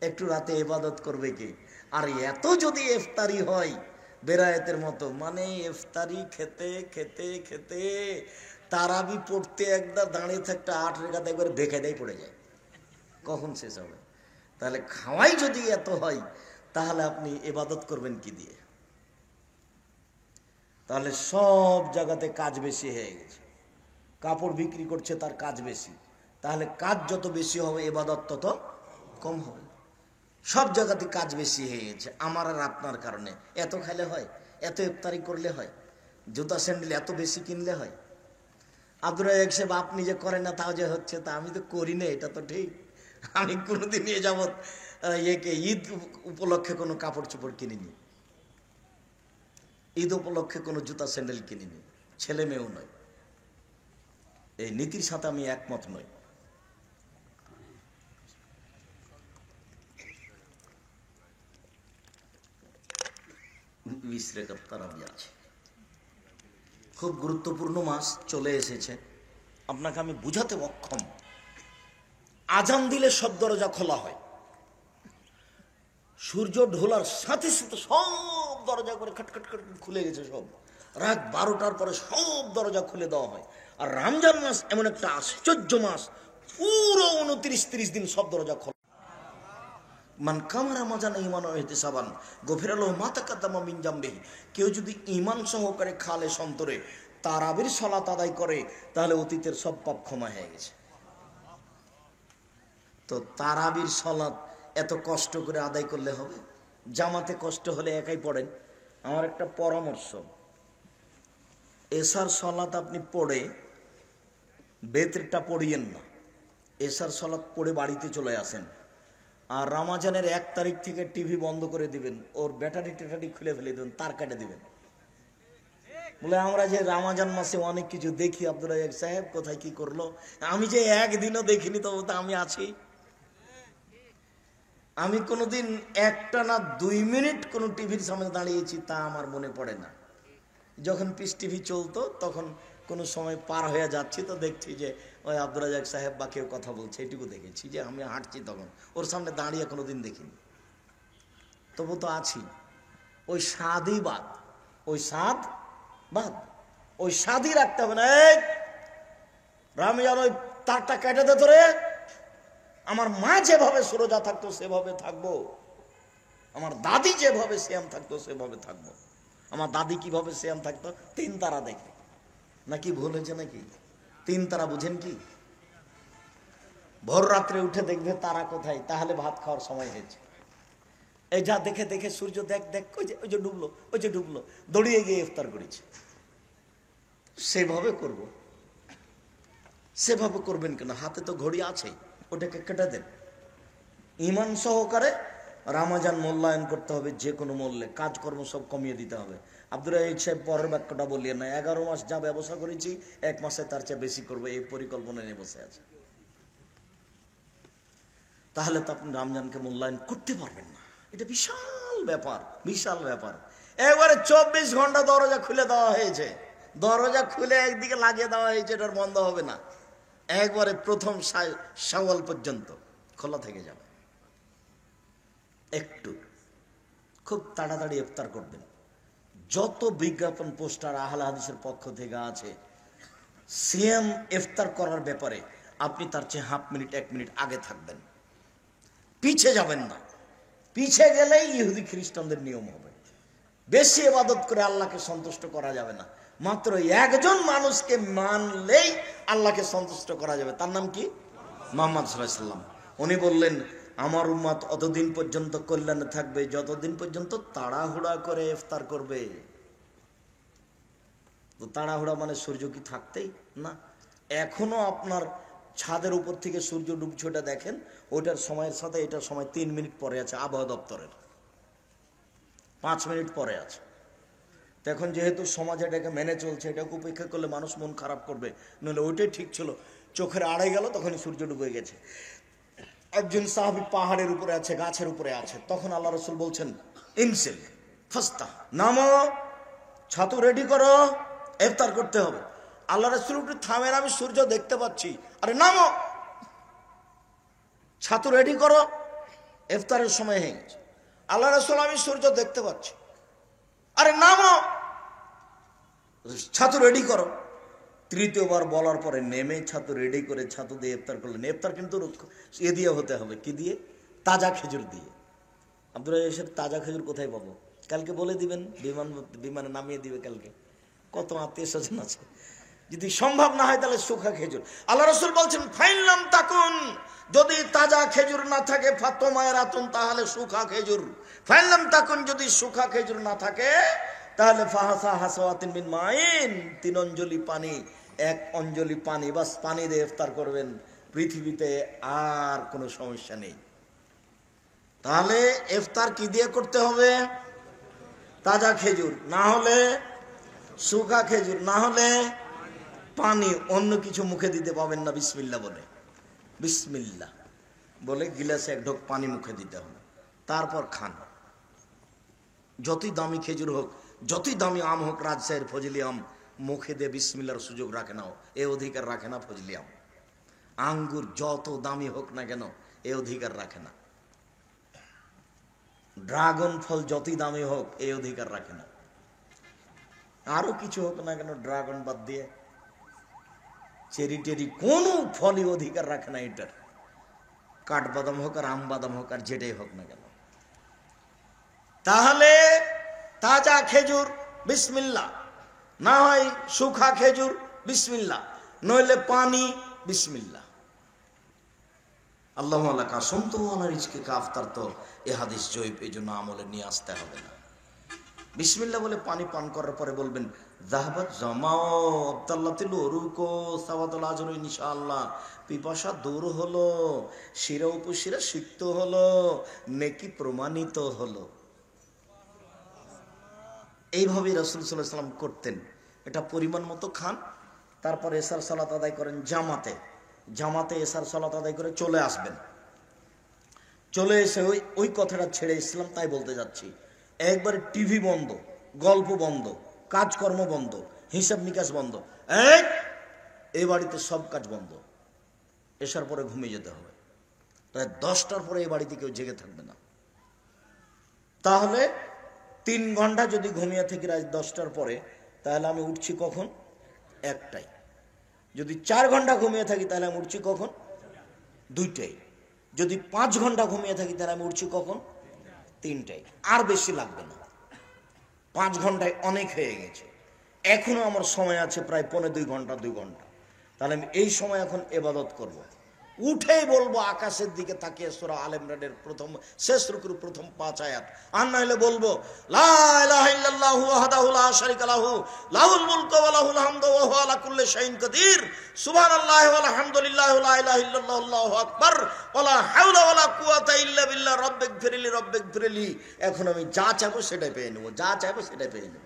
একটু রাতে ইবাদত করবে কে? আর এত যদি ইফতারি হয় বেরায়েতের মতো, মানে ইফতারি খেতে খেতে খেতে তারাবি পড়তে একদা দাঁড়িয়ে থাকতে 8 রেখাতে একবার বেকায়দায় পড়ে যায়, কখন শেষ হবে? তাহলে খাওয়াই যদি এত হয়, তাহলে আপনি ইবাদত করবেন কি দিয়ে? তাহলে সব জায়গাতে কাজ বেশি হয়ে গেছে। কাপড় বিক্রি করছে, তার কাজ বেশি। তাহলে কাজ যত বেশি হবে, ইবাদত তত কম হবে। সব জায়গাতে কাজ বেশি হয়ে গেছে আমার আর আপনার কারণে। এত খাইলে হয়? এত ইফতারি করলে হয়? জুতা স্যান্ডেল এত বেশি কিনলে হয়? আব্দুর রাজ্জাক সাহেব, আপনি যে করেন না তাও যে হচ্ছে, তা আমি তো করি না, এটা তো ঠিক। আমি কোনোদিন এ যাবৎ ঈদ উপলক্ষে কোনো কাপড় চোপড় কিনিনি, ঈদ উপলক্ষে কোনো জুতা স্যান্ডেল কিনিনি, ছেলে মেয়েও নয়। এই নীতির সাথে আমি একমত নই। খুব গুরুত্বপূর্ণ মাস চলে এসেছে, আপনাকে আমি বুঝাতে অক্ষম। আজান দিলে সব দরজা খোলা হয়, সূর্য ঢোলার সাথে সাথে সব দরজা করে খটখট খট খুলে গেছে সব। রাত 12টার পরে সব দরজা খুলে দেওয়া হয়। আর রমজান মাস এমন একটা আশ্চর্য মাস, পুরো 29-30 দিন সব দরজা খোলা। মান কামারা মাজান ঈমান ওয়া ইহতিসাবান গফিরা লাহু মা তাকাদ্দামা মিন জামবিহি। কেউ যদি ঈমান সহকারে খালে সন্তরে তারাবির সালাত আদায় করে, তাহলে অতীতের সব পাপ ক্ষমা হয়ে গেছে। তো তারাবির সালাত এত কষ্ট করে আদায় করলে হবে? জামাতে কষ্ট হলে একাই পড়েন। আমার একটা পরামর্শ, এশার সালাত আপনি পড়ে বেতরটা পড়িয়েন না, এশার সালাত পড়ে বাড়িতে চলে আসেন। আর রমজানের 1 তারিখ থেকে টিভি বন্ধ করে দিবেন, ওর ব্যাটারি টেটারি খুলে ফেলে দেবেন, তার কেটে দিবেন। বলে আমরা যে রমজান মাসে অনেক কিছু দেখি, আব্দুর রাজ্জাক সাহেব কোথায় কি করলো, আমি যে একদিনও দেখিনি, তবু তো আমি আছি। আমি কোনোদিন একটানা 2 মিনিট কোনো টিভির সামনে দাঁড়িয়েছি তা আমার মনে পড়ে না। যখন পিস টিভি চলতো, তখন কোনো সময় পার হয়ে যাচ্ছি, তো দেখছি যে ওই আব্দুর রাজ্জাক সাহেব বা কেউ কথা বলছে, এটুকু দেখেছি। যে আমি হাঁটছি তখন ওর সামনে দাঁড়িয়ে কোনোদিন দেখিনি, তবু তো আছি। ওই স্বাদই বাদ, ওই স্বাদ বাদ, ওই স্বাদই রাখতে হবে না। এই রমজান ওই তারটা কেটে দে তোরে। আমার মা যেভাবে সুরজা থাকতো সেভাবে থাকবো, আমার দাদি যেভাবে শ্যাম থাকতো সেভাবে থাকবো। আমার দাদি কিভাবে শ্যাম থাকতো? 3 তারা দেখে। নাকি ভুল হয়েছে নাকি? 3 তারা বুঝেন কি? ভোর রাত্রে উঠে দেখবে তারা কোথায়, তাহলে ভাত খাওয়ার সময় হয়েছে। এই যা দেখে দেখে সূর্য দেখ দেখ, ওই যে ডুবলো, ওই যে ডুবলো, দৌড়িয়ে গিয়ে ইফতার করেছে। সেভাবে করব। সেভাবে করবেন কেন? হাতে তো ঘড়ি আছে, ওটাকে কেটে দেন। ঈমান সহকারে রমজান মূল্যায়ন করতে হবে, যে কোনো মূল্যে কাজকর্ম সব কমিয়ে দিতে হবে। আব্দুর রাজ্জাক সাহেব পরের বাক্যটা বললেন না, 11 মাস যা ব্যবসা করেছি 1 মাসে তার চেয়ে বেশি করবো, এই পরিকল্পনা নিয়ে বসে আছে। তাহলে তো আপনি রমজানকে মূল্যায়ন করতে পারবেন না। এটা বিশাল ব্যাপার, বিশাল ব্যাপার। একবারে 24 ঘন্টা দরজা খুলে দেওয়া হয়েছে, দরজা খুলে একদিকে লাগিয়ে দেওয়া হয়েছে, এটার বন্ধ হবে না। একবারে প্রথম শাওয়াল পর্যন্ত খোলা থেকে যাবে। একটু খুব তাড়াতাড়ি ইফতার করবেন। যত বিজ্ঞাপন পোস্টার আহলে হাদিসের পক্ষ থেকে আছে সিয়াম ইফতার করার ব্যাপারে, আপনি তার চেয়ে হাফ মিনিট 1 মিনিট আগে থাকবেন, পিছে যাবেন না। পিছে গেলেই ইহুদি খ্রিস্টানদের নিয়ম হবে। বেশি ইবাদত করে আল্লাহকে সন্তুষ্ট করা যাবে না, মাত্র একজন মানুষকে মানলেই আল্লাহকে সন্তুষ্ট করা যাবে। তার নাম কি? মুহাম্মদ সাল্লাল্লাহু আলাইহি ওয়াসাল্লাম। উনি বললেন, আমার উম্মত অতদিন পর্যন্ত কল্যাণে থাকবে যতদিন পর্যন্ত তাড়াহুড়া করে ইফতার করবে। তো তাড়াহুড়া মানে সূর্য কি থাকতেই না? এখনো আপনার ছাদের উপর থেকে সূর্য ডুবছে, ওটা দেখেন, ওইটার সময়ের সাথে এটার সময় 3 মিনিট পরে আছে। আবহাওয়া দপ্তরের 5 মিনিট পরে আছে। তো এখন যেহেতু সমাজ এটাকে মেনে চলছে, এটাকে উপেক্ষা করলে মানুষ মন খারাপ করবে, নইলে ওইটাই ঠিক ছিল। চোখের আড়াই গেল, তখনই সূর্য ডুবে গেছে। একজন সাহাবী পাহাড়ের উপরে আছে, গাছের উপরে আছে, তখন আল্লাহ রসুল বলছেন, ইনসিল ফাস্তা, নামো, ছাতু রেডি করো, ইফতার করতে হবে। আল্লাহ রসুল একটু থামেন, আমি সূর্য দেখতে পাচ্ছি। আরে নামো, ছাতু রেডি করো, ইফতারের সময় হয়ে গেছে। আল্লাহ রসুল, আমি সূর্য দেখতে পাচ্ছি। আরে নামো, ছাতু রেডি করো। তৃতীয়বার বলার পরে নেমে ছাতু রেডি করে ছাতু দিয়ে ইফতার করলেন। ইফতার কিন্তু এ দিয়ে হতে হবে, কি দিয়ে? তাজা খেজুর দিয়ে। আপনারা এসব তাজা খেজুর কোথায় পাবো? কালকে বলে দিবেন, বিমানে নামিয়ে দিবে কালকে। কত আত্মীয় স্বজন আছে, যদি সম্ভব না হয় তাহলে শুকা খেজুর। আল্লাহ রসুল বলছেন, ফাইনলাম তাকুন, যদি তাজা খেজুর না থাকে, ফাতমায়ের আতুন, তাহলে শুকা খেজুর। ফাইনলাম তাকুন, যদি শুকা খেজুর না থাকে, তাহলে ফাহাসা হাসাওয়াতিন মিন মাইন, 3 অঞ্জলি পানি, 1 অঞ্জলি পানি, বাস পানি দিয়ে ইফতার করবেন। পৃথিবীতে আর কোনো সমস্যা নেই। তাহলে ইফতার কি দিয়ে করতে হবে? তাজা খেজুর, না হলে শুকা খেজুর, না হলে পানি। অন্য কিছু মুখে দিতে পাবেন না। বিসমিল্লাহ বলে, বিসমিল্লাহ বলে গিলাসে 1 ঢোক পানি মুখে দিতে হবে, তারপর খান। যতই দামি খেজুর হোক, যতই দামি আম হোক, রাজশাহীর ফজলি আম, মুখে দিয়ে বিসমিল্লার সুযোগ রাখে না, এ অধিকার রাখে না ফজলি আম। আঙ্গুর যত দামি হোক না কেন, এ অধিকার রাখে না। ড্রাগন ফল যতই দামি হোক, এ অধিকার রাখে না। আরো কিছু হোক না কেন, ড্রাগন বাদ দিয়ে চেরি টেরি কোন ফলই অধিকার রাখে না এটার। কাঠবাদাম হোক আর আম বাদাম হোক আর যেটাই হোক না কেন। তাহলে তাজা খেজুর বিসমিল্লাহ, না হয় শুখা খেজুর বিসমিল্লাহ, নইলে পানি বিসমিল্লাহ। আল্লাহু আলা কাসুমতু ওয়া রিজকি কাফতার, তো এ হাদিস জয়ীফ, এই জন্য আমলে নিয়ে আসতে হবে না। বিসমিল্লাহ বলে পানি পান করার পরে বলবেন, যাহাবাত জামাও আবদাল্লাতিল উরুকো সাওয়াতুল আজর ইনশাআল্লাহ, পিপাসা দূর হলো, শিরা উপশিরা সিক্ত হলো, নেকি প্রমাণিত হলো। এইভাবে রাসূল সাল্লাল্লাহু আলাইহি ওয়াসাল্লাম করতেন। এটা পরিমাণ মতো খান, তারপর এশার সালাত আদায় করেন জামাতে। জামাতে এশার সালাত আদায় করে চলে আসবেন। চলে এসে ওই কথাটা ছেড়ে ইসলাম, তাই বলতে যাচ্ছি। একবার টিভি বন্ধ, গল্প বন্ধ, কাজকর্ম বন্ধ, হিসাব নিকাশ বন্ধ, এই বাড়িতে সব কাজ বন্ধ। এসার পরে ঘুমিয়ে যেতে হবে। প্রায় 10টার পরে এই বাড়িতে কেউ জেগে থাকবে না। তাহলে 3 ঘন্টা যদি ঘুমিয়ে থাকি রাত 10টার পরে, তাহলে আমি উঠছি কখন? 1টায়। যদি 4 ঘন্টা ঘুমিয়ে থাকি, তাহলে আমি উঠছি কখন? 2টায়। যদি 5 ঘন্টা ঘুমিয়ে থাকি, তাহলে আমি উঠছি কখন? 3টায়। আর বেশি লাগবে না, 5 ঘন্টায় অনেক হয়ে গেছে। এখনো আমার সময় আছে প্রায় 2.25 ঘন্টা, 2 ঘন্টা। তাহলে আমি এই সময় এখন ইবাদত করব। উঠেই বলবো আকাশের দিকে তাকিয়ে সূরা আল ইমরানের শেষ রুকুর প্রথম 5 আয়াত। আর না হলে বলবো, লা ইলাহা ইল্লাল্লাহু ওয়াহদাহু লা শারীকা লাহু, লাহুল মুলকু ওয়া লাহুল হামদু ওয়া হুয়া আলা কুল্লি শাইইন কাদির, সুবহানাল্লাহি ওয়া আলহামদুলিল্লাহি ওয়া লা ইলাহা ইল্লাল্লাহু আল্লাহু আকবার, ওয়া লা হাওলা ওয়া লা কুওয়াতা ইল্লা বিল্লাহ, রব্বিগফিরলি রব্বিগফিরলি। এখন আমি যা চাইবো সেটাই পেয়ে নেব, যা চাইবো সেটাই পেয়ে নেব।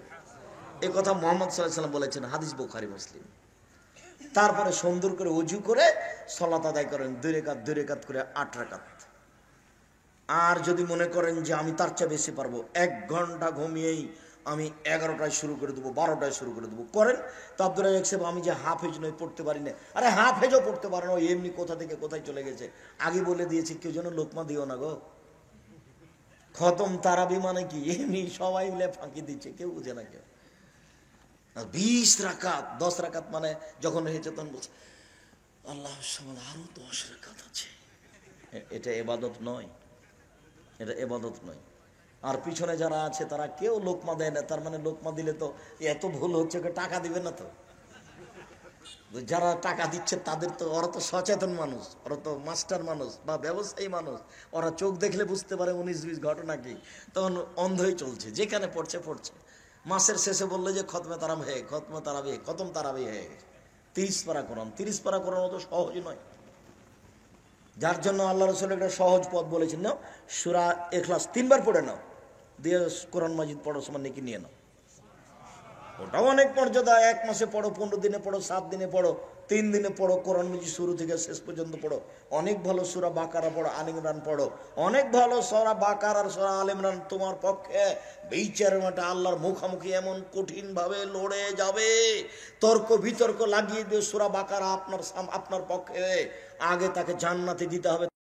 এই কথা মুহাম্মদ সাল্লাল্লাহু আলাইহি ওয়াসাল্লাম বলেছেন, হাদিস বুখারী মুসলিম। তারপরে সুন্দর করে ওযু করে সালাত আদায় করেন, 2 রাকাত করে 8 রাকাত। আর যদি মনে করেন যে আমি তার চেয়ে বেশি পারবো, 1 ঘন্টা ঘুমিয়েই আমি 11টায় শুরু করে দেবো, 12টায় শুরু করে দেবো, করেন। তো আব্দুর রাজ্জাক সাহেব, আমি যে হাফেজ নই, পড়তে পারি না। আরে হাফেজও পড়তে পারে না, এমনি কোথা থেকে কোথায় চলে গেছে। আগে বলে দিয়েছি, কেউ যেন লোকমা দিও না গো। খতম তারাবি মানে কি, এমনি সবাই মিলে ফাঁকি দিচ্ছে, কেউ বুঝে না। কেউ 20 রাকাত, 10 রাকাত মানে যখন হয়েছে তখন বলছে, আল্লাহ সামনে আরো 10 রাকাত আছে। এটা ইবাদত নয়। এটা ইবাদত নয়। আর পিছনে যারা আছে তারা কেউ লোকমা দেয় না, তার মানে লোকমা দিলে তো এত ভুল হচ্ছে, টাকা দিবে না তো। যারা টাকা দিচ্ছে তাদের তো, ওরা তো সচেতন মানুষ, ওরা তো মাস্টার মানুষ বা ব্যবসায়ী মানুষ, ওরা চোখ দেখলে বুঝতে পারে 19-20 ঘটনা কি, তখন অন্ধই চলছে, যেখানে পড়ছে পড়ছে। মাসের শেষে বললে যে খতমে তারাবি হয়ে, খতম তারাবি হয়ে গেছে, 30 পারা কোরআন। 30 পারা কোরআন অত সহজ নয়, যার জন্য আল্লাহ রসুল একটা সহজ পথ বলেছেন, নাও সূরা ইখলাস 3 বার পড়ে নাও, দিয়ে কোরআন মাজিদ পড়ার সময় নেকি নিয়ে নাও। ওটাও অনেক মর্যাদা। 1 মাসে পড়ো, 15 দিনে পড়ো, 7 দিনে পড়ো, 3 দিনে পড়ো, কোরআন মাজিদ শুরু থেকে শেষ পর্যন্ত পড়ো। অনেক ভালো সূরা বাকারা পড়ো, আল ইমরান পড়ো, অনেক ভালো সূরা বাকারা আর সূরা আল ইমরান তোমার পক্ষে বিচারের মাঠে আল্লাহর মুখোমুখি এমন কঠিন ভাবে লড়ে যাবে, তর্ক বিতর্ক লাগিয়ে দিয়ে সূরা বাকারা আপনার পক্ষে আগে তাকে জান্নাতে দিতে হবে।